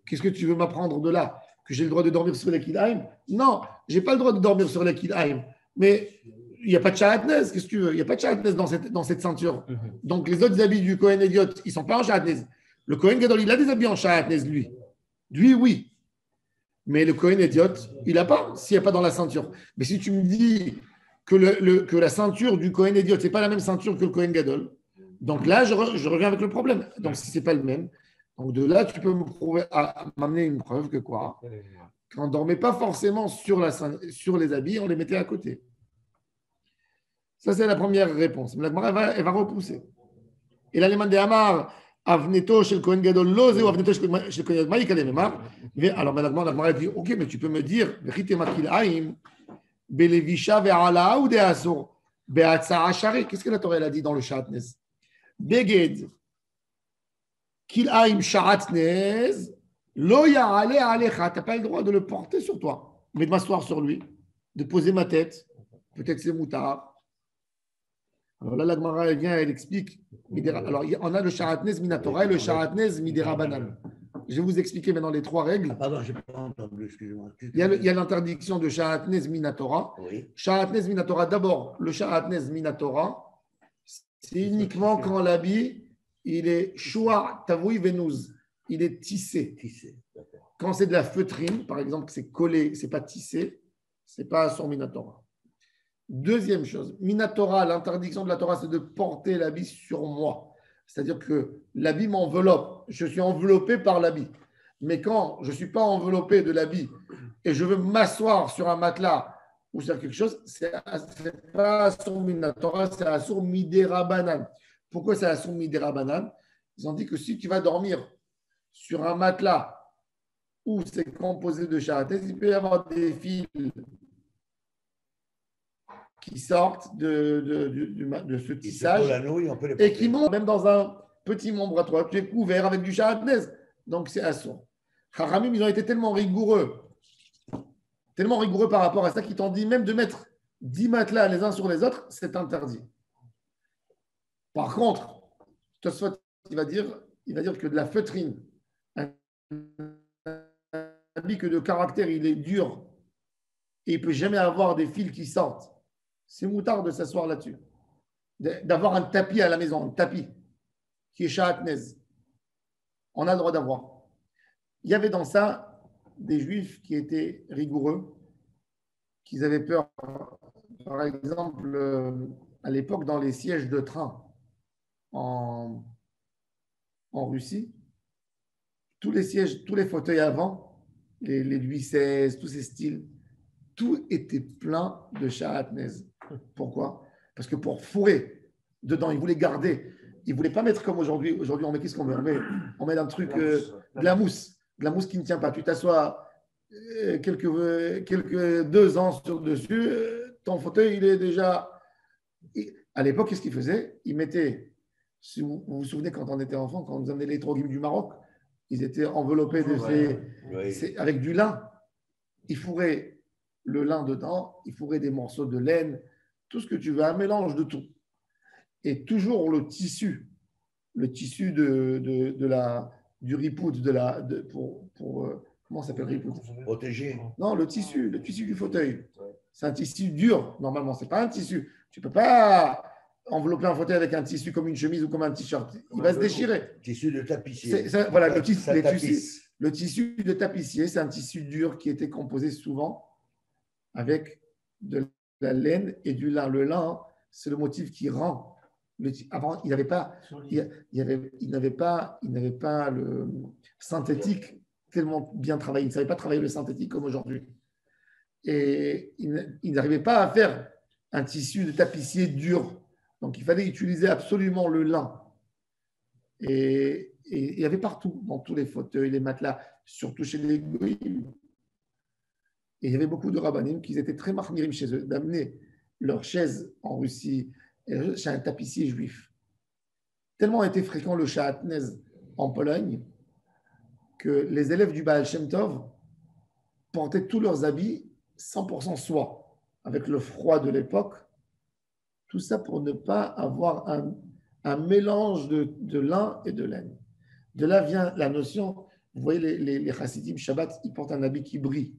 qu'est-ce que tu veux m'apprendre de là? Que j'ai le droit de dormir sur les kilaim? Non, je n'ai pas le droit de dormir sur les kilaim. Mais il n'y a pas de shahatnez, qu'est-ce que tu veux? Il n'y a pas de shahatnez dans cette ceinture. Donc les autres habits du Kohen idiot, ils ne sont pas en shahatnez. Le Kohen gadol, il a des habits en shahatnez, lui. Lui, oui. Mais le Kohen idiot, il n'a pas, s'il n'y a pas dans la ceinture. Mais si tu me dis que la ceinture du Kohen idiot, ce n'est pas la même ceinture que le Kohen gadol, donc là, je reviens avec le problème. Donc si ce n'est pas le même, donc de là, tu peux m'amener une preuve que quoi? Qu'on ne dormait pas forcément sur les habits, on les mettait à côté. Ça, c'est la première réponse. Mais la Gemara, elle va repousser. Et l'élément de Amar, Avneto chez le Kohen Gadol, Loze ou Avneto chez le Kohen Gadol, Maïk Alememar. Alors maintenant, la Gemara dit ok, mais tu peux me dire, Belevisha ve'ala ou de'asur, be'atsa ashari. Qu'est-ce que la Torah a dit dans le shahatnez? Beged, Kilaim shahatnez, lo ya'ale alecha. Tu n'as pas le droit de le porter sur toi, mais de m'asseoir sur lui, de poser ma tête. Peut-être c'est moutard. Alors là, la Gemara vient, elle explique. Alors, on a le shahatnez minatora et le shahatnez midera banan. Je vais vous expliquer maintenant les trois règles. Ah, pardon, je n'ai pas entendu, excusez-moi. Il y a l'interdiction de shahatnez minatora. Oui. Shahatnez minatora, d'abord, le shahatnez minatora, c'est uniquement quand l'habit, il est shua tavoui venouz. Il est tissé. Quand c'est de la feutrine, par exemple, c'est collé, c'est pas tissé, c'est pas sur minatora. Deuxième chose, minatora, l'interdiction de la Torah, c'est de porter l'habit sur moi. C'est-à-dire que l'habit m'enveloppe. Je suis enveloppé par l'habit. Mais quand je ne suis pas enveloppé de l'habit et je veux m'asseoir sur un matelas ou sur quelque chose, ce n'est pas Asur Minatora, c'est Asur Midera Banan. Pourquoi c'est Asur Midera Banan? Ils ont dit que si tu vas dormir sur un matelas où c'est composé de shahatnez, il peut y avoir des fils qui sortent de ce tissage et qui montent même dans un petit membre à toi. Tu es couvert avec du shahatnez. Donc c'est assourd. Haramim, ils ont été tellement rigoureux par rapport à ça qu'ils t'ont dit même de mettre 10 matelas les uns sur les autres, c'est interdit. Par contre, Tosfot, il va dire que de la feutrine, un habit que de caractère, il est dur et il ne peut jamais avoir des fils qui sortent. C'est moutard de s'asseoir là-dessus. D'avoir un tapis à la maison, un tapis qui est shahatnez. On a le droit d'avoir. Il y avait dans ça des juifs qui étaient rigoureux, qui avaient peur. Par exemple, à l'époque, dans les sièges de train en Russie, tous les sièges, tous les fauteuils avant, les Louis XVI, tous ces styles, tout était plein de shahatnez. Pourquoi? Parce que pour fourrer dedans, ils voulaient garder. Ils ne voulaient pas mettre comme aujourd'hui. Aujourd'hui, on met qu'est-ce qu'on met? On met un truc, de la mousse qui ne tient pas. Tu t'assois quelques 2 ans dessus, ton fauteuil, il est déjà. À l'époque, qu'est-ce qu'ils faisaient? Ils mettaient, si vous vous souvenez quand on était enfant, quand on nous amenait les troguim du Maroc, ils étaient enveloppés avec du lin. Ils fourraient le lin dedans, ils fourraient des morceaux de laine, tout ce que tu veux, un mélange de tout. Et toujours le tissu du ripout, pour comment ça s'appelle Ripout? Protégé. Non, le tissu du fauteuil. C'est un tissu dur, normalement. Ce n'est pas un tissu. Tu ne peux pas envelopper un fauteuil avec un tissu comme une chemise ou comme un t-shirt. Il va se déchirer. Tissu de tapissier. Voilà, le tissu, Ça tapisse. le tissu de tapissier, c'est un tissu dur qui était composé souvent avec de la laine et du lin. Le lin, c'est le motif qui rend. Avant, il n'avait pas, il n'avait pas le synthétique tellement bien travaillé. Il ne savait pas travailler le synthétique comme aujourd'hui. Et il n'arrivait pas à faire un tissu de tapissier dur. Donc, il fallait utiliser absolument le lin. Et il y avait partout, dans tous les fauteuils, les matelas, surtout chez les goïms. Et il y avait beaucoup de rabbanim qui étaient très marmirim chez eux, d'amener leurs chaises en Russie chez un tapissier juif. Tellement était fréquent le shahatnez en Pologne que les élèves du Baal Shem Tov portaient tous leurs habits 100% soie, avec le froid de l'époque. Tout ça pour ne pas avoir un mélange de lin et de laine. De là vient la notion, vous voyez les chassidim Shabbat, ils portent un habit qui brille.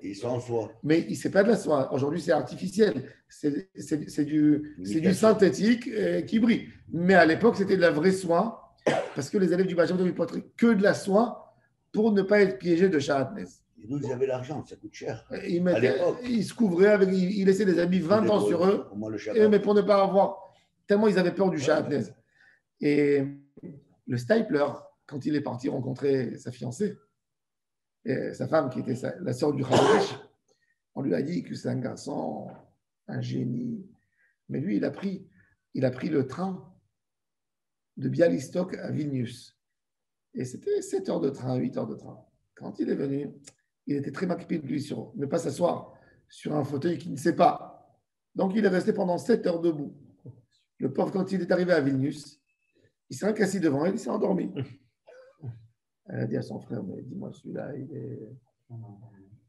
Ils sont en soie. Mais ce n'est pas de la soie. Aujourd'hui, c'est artificiel. C'est du synthétique qui brille. Mais à l'époque, c'était de la vraie soie, parce que les élèves du Baal Shem Tov, ils portaient que de la soie pour ne pas être piégés de shahatnez. Et nous, ils avaient l'argent, ça coûte cher. Ils se couvraient avec, ils laissaient des habits 20 ans sur eux, mais pour ne pas avoir, tellement ils avaient peur du shahatnez. Et le Stipler, quand il est parti rencontrer sa fiancée, et sa femme qui était la sœur du Chavesh, on lui a dit que c'est un garçon, un génie. Mais lui, il a pris le train de Bialystok à Vilnius. Et c'était 7 heures de train, 8 heures de train. Quand il est venu, il était très makpid, lui, sur ne pas s'asseoir sur un fauteuil qu'il ne sait pas. Donc, il est resté pendant 7 heures debout. Le pauvre, quand il est arrivé à Vilnius, il s'est assis devant elle, il s'est endormi. Elle a dit à son frère, mais dis-moi, celui-là,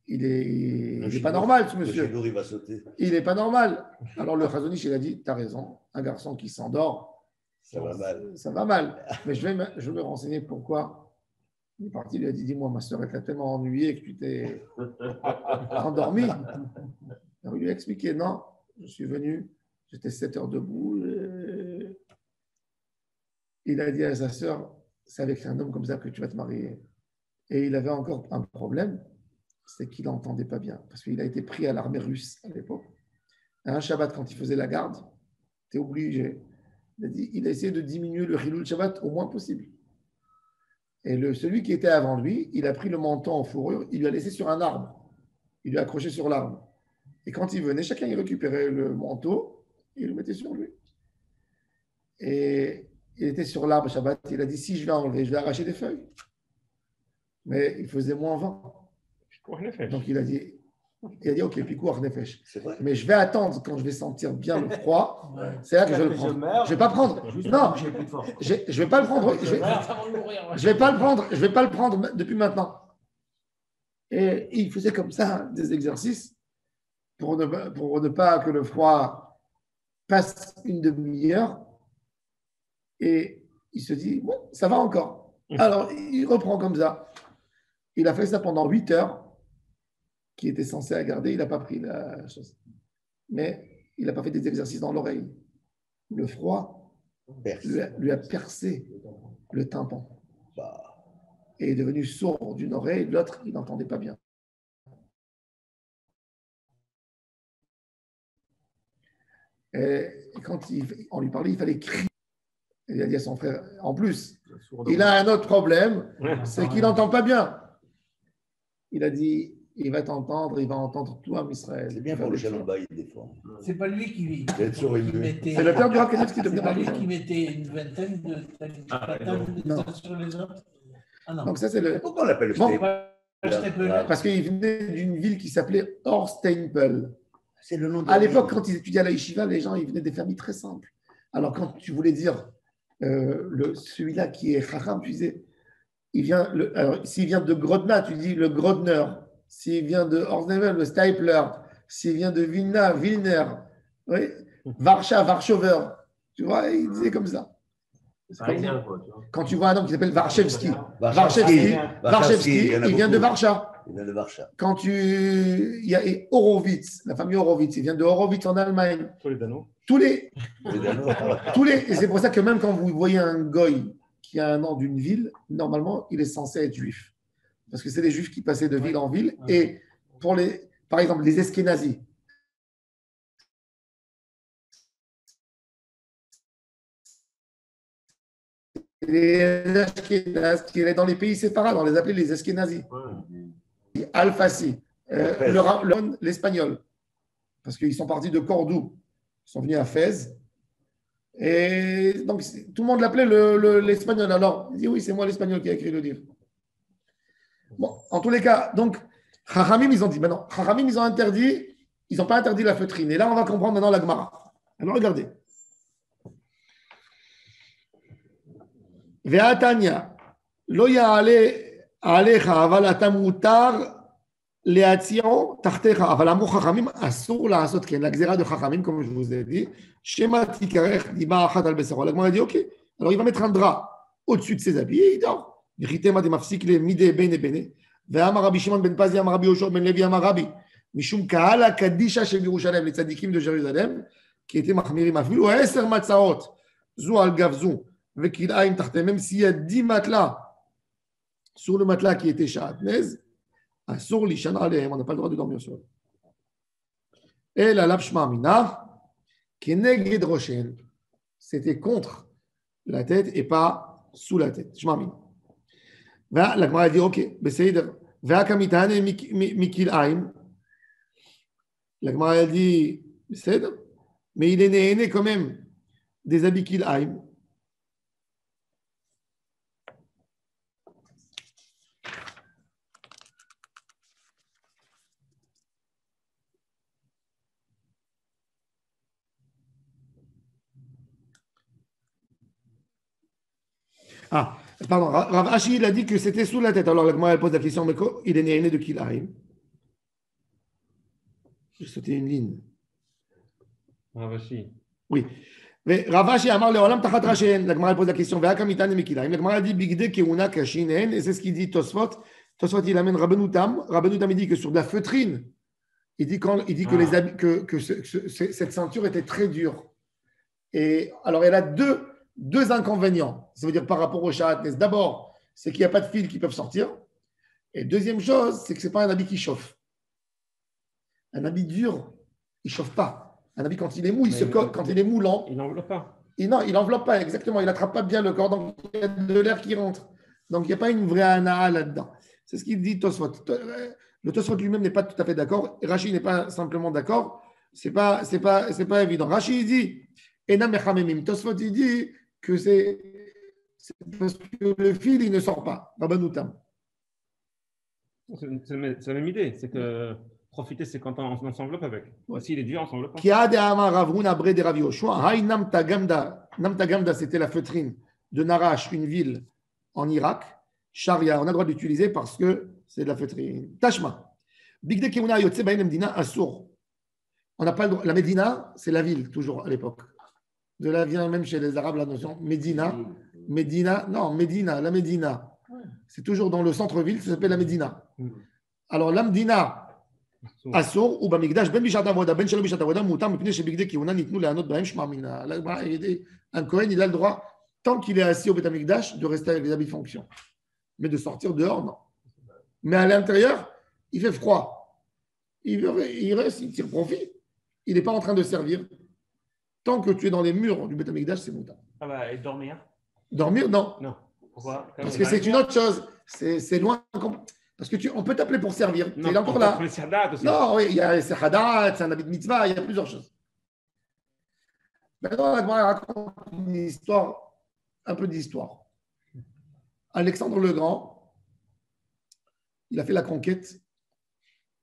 il est pas normal, ce monsieur. Il va sauter. Il n'est pas normal. Alors, le Chazon Ish, il a dit, tu as raison, un garçon qui s'endort, ça va mal. Ça va mal. Mais je vais me renseigner pourquoi. Il est parti, il lui a dit, dis-moi, ma soeur, elle t'a tellement ennuyé que tu t'es endormi. Alors, il lui a expliqué, non, je suis venu, j'étais 7 heures debout. Il a dit à sa soeur, c'est avec un homme comme ça que tu vas te marier. Et il avait encore un problème, c'est qu'il n'entendait pas bien, parce qu'il a été pris à l'armée russe à l'époque. Un Shabbat, quand il faisait la garde, tu es obligé. Il a essayé de diminuer le Hilul Shabbat au moins possible. Et celui qui était avant lui, il a pris le manteau en fourrure, il lui a laissé sur un arbre. Il lui a accroché sur l'arbre. Et quand il venait, chacun il récupérait le manteau et il le mettait sur lui. Et il était sur l'arbre Shabbat, il a dit, si je vais enlever, je vais arracher des feuilles. Mais il faisait moins 20. Donc il a dit, ok, pikour nefesh. Mais je vais attendre quand je vais sentir bien le froid. C'est là que je vais le prendre. Je vais pas prendre. Non, je vais pas le prendre. Je vais pas le prendre depuis maintenant. Et il faisait comme ça des exercices pour ne pas que le froid passe une demi-heure. Et il se dit, bon, ça va encore. Alors, il reprend comme ça. Il a fait ça pendant 8 heures, qui était censé à garder. Il n'a pas pris la chose. Mais il n'a pas fait des exercices dans l'oreille. Le froid lui a percé le tympan. Et est devenu sourd d'une oreille, de l'autre, il n'entendait pas bien. Et quand on lui parlait, il fallait crier. Il a dit à son frère, en plus, il a un autre problème, c'est qu'il n'entend pas bien. Il a dit, il va t'entendre, il va entendre tout à Israël. C'est bien pour le Shalom Bayit des fois. C'est pas lui qui mettait. C'est le père du Rav Kanievski qui C'est pas lui qui mettait une vingtaine de sur les autres. Ah non. Donc ça, c'est le. Pourquoi on l'appelle le Parce qu'il venait d'une ville qui s'appelait Orsteinpel. C'est le nom de à l'époque, quand ils étudiaient à la yeshiva, les gens, ils venaient des familles très simples. Alors, quand tu voulais dire celui-là qui est Chacham, tu disais, s'il vient de Grodna, tu dis le Grodner. S'il vient de Orsteinpel, le Stipler. S'il vient de Vilna, Vilner. Oui. Varsha, Varshover. Tu vois, il disait comme ça. C'est parisien, quoi. Tu vois. Quand tu vois un homme qui s'appelle Varchevski, Varchevski, il vient de Varsha. Il vient de Varsha. Quand il y a Horowitz, la famille Horowitz, il vient de Horowitz en Allemagne. Toledano. Et c'est pour ça que même quand vous voyez un goy qui a un nom d'une ville, normalement, il est censé être juif. Parce que c'est des juifs qui passaient de ville en ville. Et par exemple, les Eskénazis, les Ashkénazes qui étaient dans les pays séparés, on les appelait les Eskénazis. Al-Fassi, l'espagnol, parce qu'ils sont partis de Cordoue, ils sont venus à Fès, et donc tout le monde l'appelait l'espagnol. Alors, il dit oui, c'est moi l'espagnol qui a écrit le livre. Bon, en tous les cas, donc, Chachamim, ils ont dit, maintenant, Chachamim, ils ont interdit, ils n'ont pas interdit la feutrine. Et là, on va comprendre maintenant la Gemara. Alors, regardez. Ve'atanya, lo ya'ale עליך, אבל אתה מותר להציעו תחתיך, אבל אמרו חכמים, אסור לעשות כן, לגזירה de חכמים, comme je vous ai dit, שמא תיקרך דיבה אחת על בשרו. La Gemara dit, ok, alors il va mettre un drap au-dessus de ses habits et il dort. וחיתמה דמפסיק למידי בני בני, ואמר רבי שמעון בן פזי, אמר רבי יהושע בן לוי, אמר רבי, משום קהל הקדישה של ירושלים, לצדיקים de Jérusalem, qui étaient מחמירים אפילו 10 מצעות, זו על גב זו, וכלאיים תחתיהם, même s'il y a 10 matelas, sur le matelas qui était Sha'atnez, Asur Lishana Alehem, on n'a pas le droit de dormir sur eux. Et la Lapshma Mina, Keneged Roshen, c'était contre la tête et pas sous la tête. Shma Mina. La Gemara dit, ok, Beseider, Ve'akamitane Mikil Aim. La Gemara dit, Beseider, mais il est né quand même des habits Kil Aim. Ah, pardon, Rav Ashi, il a dit que c'était sous la tête. Alors, la Gemara, elle pose la question, mais il est né de Kilaïm. J'ai sauté une ligne. Rav Ashi. Oui. Mais Rav Ashi, Amar Leolam Tachat Rashen. La Gemara, elle pose la question, Ve'akamitan et Kilaïm. La Gemara dit, Bigde Keuna Kashinen, et c'est ce qu'il dit Tosfot. Tosfot, il amène Rabbenoutam. Rabbenoutam, il dit que sur de la feutrine, il dit que les habits, que cette ceinture était très dure. Et alors, elle a deux inconvénients. Ça veut dire par rapport au Sha'atnez. D'abord, c'est qu'il n'y a pas de fils qui peuvent sortir. Et deuxième chose, c'est que ce n'est pas un habit qui chauffe. Un habit dur, il ne chauffe pas. Un habit, quand il est mou, il se colle. Quand il est moulant, il n'enveloppe pas. Non, il n'enveloppe pas, exactement. Il n'attrape pas bien le corps. Donc, il y a de l'air qui rentre. Donc, il n'y a pas une vraie anaa là-dedans. C'est ce qu'il dit Tosfot. Le Tosfot lui-même n'est pas tout à fait d'accord. Rashi n'est pas simplement d'accord. Ce n'est pas évident. Rashi dit, Enam Mechamemim. Tosfot, il dit que c'est parce que le fil, il ne sort pas. Rabbanoutam. C'est la même idée. C'est que profiter, c'est quand on s'enveloppe avec. Ouais. S'il est dur, on s'enveloppe pas. Namtagamda, c'était la feutrine de Narash, une ville en Irak. Sharia, on a le droit d'utiliser parce que c'est de la feutrine. Tashma. Bigde Keuna Yotse Bain Medina Assour. On n'a pas le droit. La Médina, c'est la ville, toujours à l'époque. De là vient même chez les Arabes la notion Médina. Médina, la Médina. C'est toujours dans le centre-ville, ça s'appelle la Médina. Alors, la Médina, Assour, ou Bamigdash, Ben Bishat Avoda, Ben Shalom Bishat Avoda, Moutam, Mipne Shebigde Kiuna, Nitnou, Lehanot, Bahem, Shmamina. Un Kohen, il a le droit, tant qu'il est assis au Bet Amigdash, de rester avec les habits de fonction. Mais de sortir dehors, non. Mais à l'intérieur, il fait froid. Il reste, il tire profit. Il n'est pas en train de servir. Tant que tu es dans les murs du Beth Amikdash, c'est moutarde. Ah bah, et dormir? Dormir, non. Non. Pourquoi? Parce que c'est une autre chose. C'est loin. Parce que on peut t'appeler pour servir. Tu es encore là. Non, oui, il y a Hadat, c'est un habit de mitzvah, il y a plusieurs choses. Maintenant, on va raconter une histoire, un peu d'histoire. Alexandre le Grand, il a fait la conquête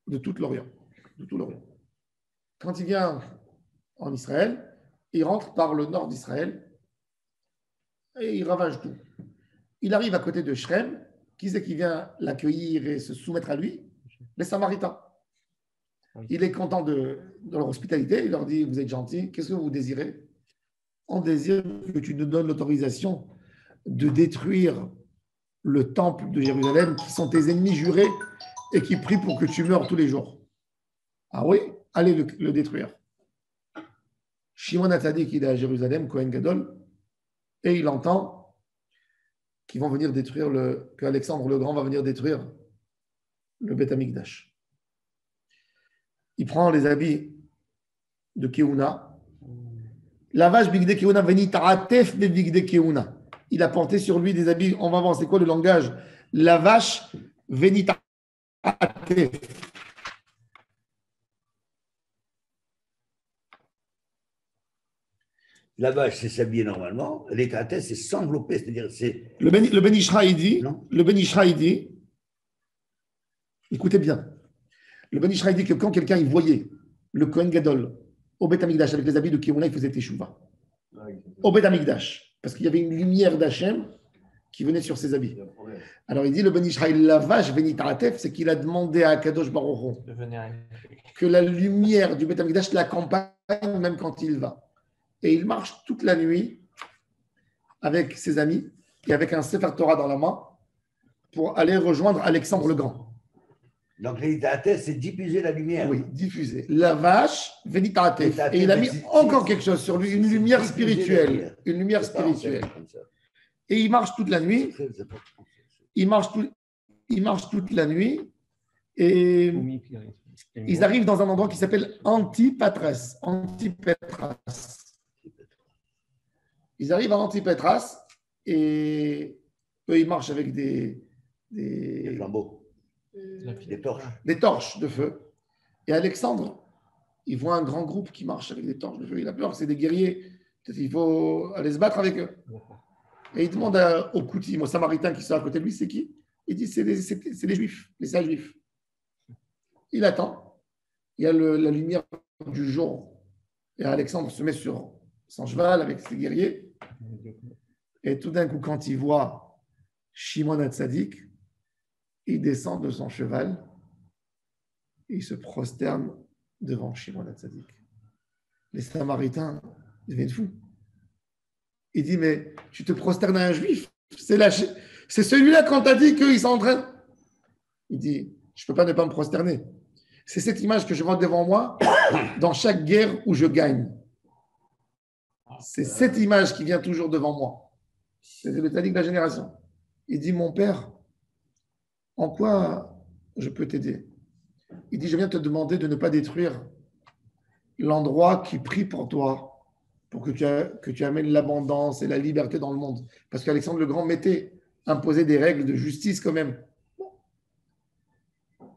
de tout l'Orient. Quand il vient en Israël, il rentre par le nord d'Israël et il ravage tout. Il arrive à côté de Shrem. Qui c'est qui vient l'accueillir et se soumettre à lui? Les Samaritains. Il est content de leur hospitalité. Il leur dit, vous êtes gentils, qu'est-ce que vous désirez? on désire que tu nous donnes l'autorisation de détruire le temple de Jérusalem, qui sont tes ennemis jurés et qui prient pour que tu meurs tous les jours. Ah oui, allez le détruire. Shimon HaTzadik, il est à Jérusalem, Kohen Gadol, et il entend qu'ils vont venir détruire qu'Alexandre le Grand va venir détruire le Beth Amikdash. Il prend les habits de Keuna. La vache Bigde Keuna venit ta'atef de Bigde Keuna. Il a porté sur lui des habits. On va voir c'est quoi le langage. La vache venit ta'atef. La vache, c'est s'habiller normalement. Les ta'atef, c'est s'envelopper. C'est-à-dire, c'est. Le Ben Ishra, il dit. Non. Le Ben Ishra, il dit. Écoutez bien. Le Ben Ishra, il dit que quand quelqu'un il voyait le Kohen Gadol au Beth Amikdash avec les habits de Keuna, il faisait Teshuvah. Au Beth Amikdash. Parce qu'il y avait une lumière d'Hachem qui venait sur ses habits. Alors il dit le Ben Ishraï, la vache Venit Atef, c'est qu'il a demandé à Kadosh Baruch Hu que la lumière du Beth Amikdash l'accompagne même quand il va. Et il marche toute la nuit avec ses amis et avec un Sefer Torah dans la main pour aller rejoindre Alexandre le Grand. Donc, l'Itaatef, c'est diffuser la lumière. Oui, diffuser. La vache, Venitaatef. Et il a mis encore quelque chose sur lui, une lumière spirituelle. Une lumière spirituelle. Et il marche toute la nuit. Il marche toute la nuit. Et ils arrivent dans un endroit qui s'appelle Antipatras. Antipatras. Ils arrivent à Antipatras et eux, ils marchent avec des flambeaux. Des torches de feu. Et Alexandre, il voit un grand groupe qui marche avec des torches de feu. Il a peur, c'est des guerriers. Peut-être qu'il faut aller se battre avec eux. Et il demande au Koutim, au Samaritain qui sont à côté de lui, c'est qui? Il dit, c'est les Juifs, les sages Juifs. Il attend. Il y a la lumière du jour. Et Alexandre se met sur son cheval avec ses guerriers. Et tout d'un coup, quand il voit Shimon HaTzadik, il descend de son cheval et il se prosterne devant Shimon HaTzadik. Les Samaritains deviennent fous. Il dit, mais tu te prosternes à un juif, c'est celui-là qu'on t'a dit qu'ils sont en train. Il dit, je ne peux pas ne pas me prosterner. C'est cette image que je vois devant moi dans chaque guerre où je gagne. C'est cette image qui vient toujours devant moi. C'est le tzaddik de la génération. Il dit, mon père, en quoi je peux t'aider? Il dit, je viens te demander de ne pas détruire l'endroit qui prie pour toi, pour que tu amènes l'abondance et la liberté dans le monde. Parce qu'Alexandre le Grand imposait des règles de justice quand même. Bon.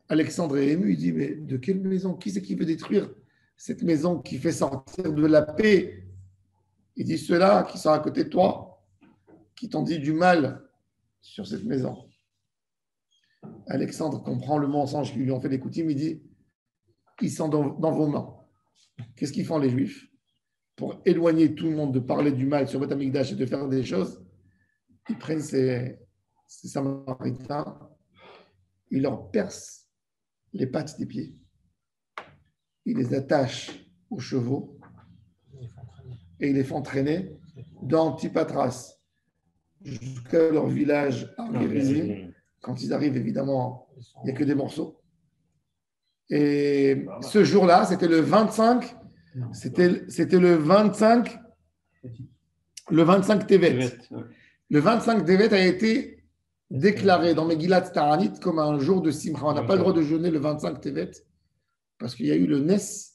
Alexandre est ému, il dit, mais de quelle maison? Qui c'est qui veut détruire cette maison qui fait sortir de la paix? Il dit, ceux-là qui sont à côté de toi, qui t'ont dit du mal sur cette maison. Alexandre comprend le mensonge qu'ils lui ont fait les coutumes. Il dit, ils sont dans vos mains. Qu'est-ce qu'ils font les Juifs? Pour éloigner tout le monde de parler du mal sur Beth Amikdash et de faire des choses, ils prennent ces Samaritains, ils leur percent les pattes des pieds, ils les attachent aux chevaux et ils les font traîner d'Antipatras jusqu'à leur village à Gérizim. Quand ils arrivent, évidemment, il n'y a que des morceaux. Et ce jour-là, c'était le 25. C'était le 25. Le 25 Tevet. Le 25 Tevet a été déclaré dans Megillat Ta'anit comme un jour de Simcha. On n'a pas le droit de jeûner le 25 Tevet parce qu'il y a eu le Nes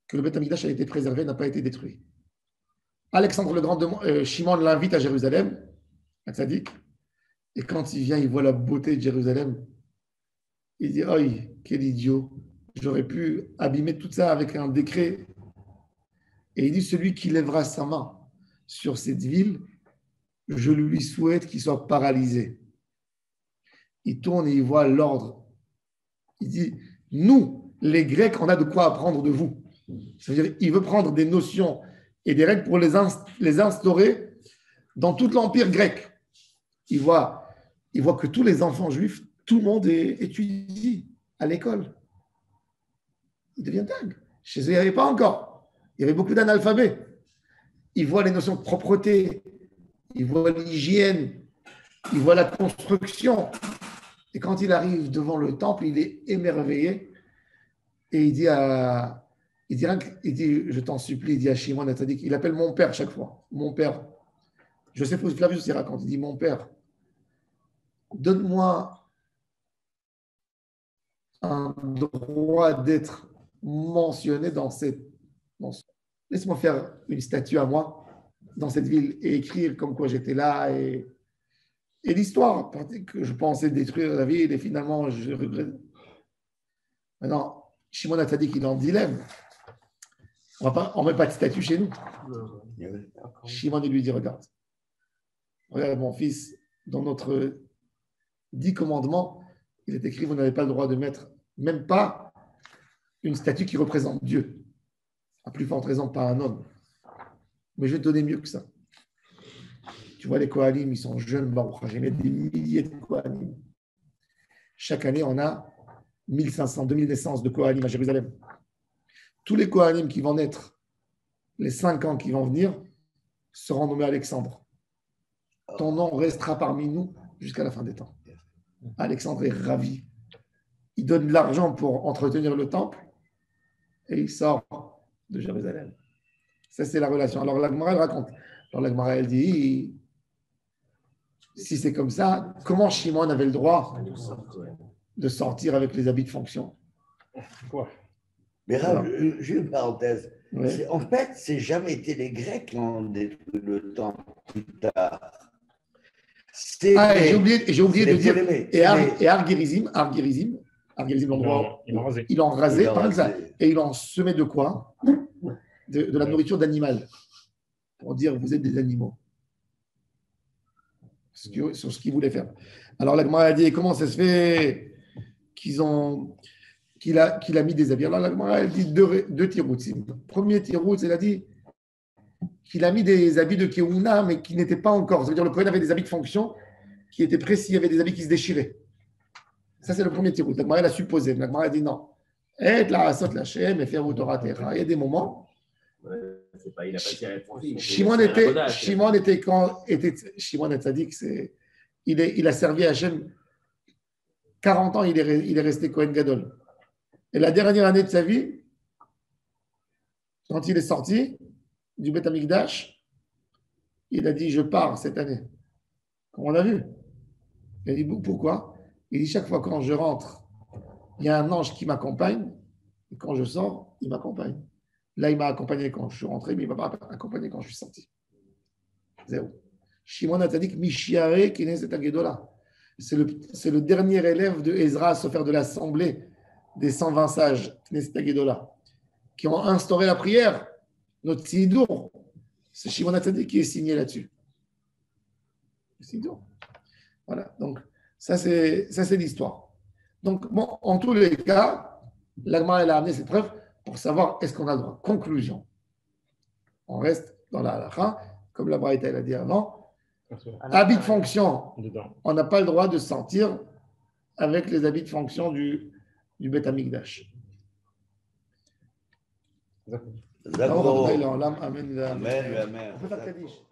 que le Beth Amikdash a été préservé, n'a pas été détruit. Alexandre le Grand, Shimon l'invite à Jérusalem, à Tzadik. Et quand il vient, il voit la beauté de Jérusalem. Il dit, oh, quel idiot. J'aurais pu abîmer tout ça avec un décret. Et il dit, celui qui lèvera sa main sur cette ville, je lui souhaite qu'il soit paralysé. Il tourne et il voit l'ordre. Il dit, nous, les Grecs, on a de quoi apprendre de vous. C'est-à-dire, il veut prendre des notions et des règles pour les instaurer dans tout l'empire grec. Il voit que tous les enfants juifs, tout le monde étudie à l'école. Il devient dingue. Chez eux, il n'y avait pas encore. Il y avait beaucoup d'analphabets. il voit les notions de propreté, il voit l'hygiène, il voit la construction. Et quand il arrive devant le temple, il est émerveillé et il dit, je t'en supplie, il dit à Shimon Hatzadik, il appelle mon père chaque fois, mon père. Joseph Flavius il raconte, il dit, mon père, donne-moi un droit d'être mentionné dans cette... Laisse-moi faire une statue à moi dans cette ville et écrire comme quoi j'étais là et l'histoire, que je pensais détruire la ville et finalement je regrette. Maintenant, Shimon Hatzadik, il est en dilemme. On ne met pas de statue chez nous. Shimon, il lui dit, regarde mon fils, dans notre 10 commandements, il est écrit, vous n'avez pas le droit de mettre même pas une statue qui représente Dieu. À plus forte raison, pas un homme. Mais je vais te donner mieux que ça. Tu vois, les Kohanim, ils sont jeunes, Baruch Hashem, il y a des milliers de Kohanim. Chaque année, on a 1500, 2000 naissances de Kohanim à Jérusalem. Tous les Kohanim qui vont naître, les 5 ans qui vont venir, seront nommés Alexandre. Ton nom restera parmi nous jusqu'à la fin des temps. Alexandre est ravi. Il donne de l'argent pour entretenir le temple et il sort de Jérusalem. Ça, c'est la relation. Alors, la Gemara, elle raconte. Alors, la Gemara, elle dit, si c'est comme ça, comment Shimon avait le droit de sortir avec les habits de fonction? Mais Rav, j'ai une parenthèse. Ouais. En fait, c'est jamais été les Grecs qui ont détruit le temple plus tard. J'ai oublié de dire. Et Argirizim, l'endroit, ils l'ont rasé, par exemple, et ils l'ont semé de quoi? De la nourriture d'animal. Pour dire, vous êtes des animaux. Sur ce qu'ils voulaient faire. Alors, la Gemara a dit, comment ça se fait qu'il a mis des habits? Alors, la Gemara a dit deux tirouts. Premier tirout, elle a dit qu'il a mis des habits de Keuna, mais qui n'étaient pas encore. Ça veut dire le Kohen avait des habits de fonction qui étaient précis, il y avait des habits qui se déchiraient. Ça, c'est le premier tirout. La Gemara a supposé. La Gemara a dit non. Et la Asot Lachem, et faire Torah Terra. Il y a des moments. Shimon Hatzadik, il a servi à Hachem 40 ans, il est resté Kohen Gadol. Et la dernière année de sa vie, quand il est sorti du Beth Amikdash, il a dit, je pars cette année. Comme on a vu. Il a dit, pourquoi? Il dit, chaque fois quand je rentre, il y a un ange qui m'accompagne, et quand je sors, il m'accompagne. Là, il m'a accompagné quand je suis rentré, mais il ne m'a pas accompagné quand je suis sorti. Zéro. Shimon Hatzadik, Mishiare Knesset Hagedola. C'est le dernier élève de Ezra, sauf de l'assemblée des 120 sages, Knesset Hagedola, qui ont instauré la prière. Notre Sidour, c'est Shimon Hatzadik qui est signé là-dessus. Sidour. Voilà, donc ça c'est l'histoire. Donc, bon, en tous les cas, l'Agma elle a amené cette preuve pour savoir est-ce qu'on a le droit. Conclusion. On reste dans la halakha, comme la Braïta elle a dit avant. Habits de fonction, on n'a pas le droit de sortir avec les habits de fonction du Beth Amikdash. D'accord. Amen. Amen. On peut faire Kaddish.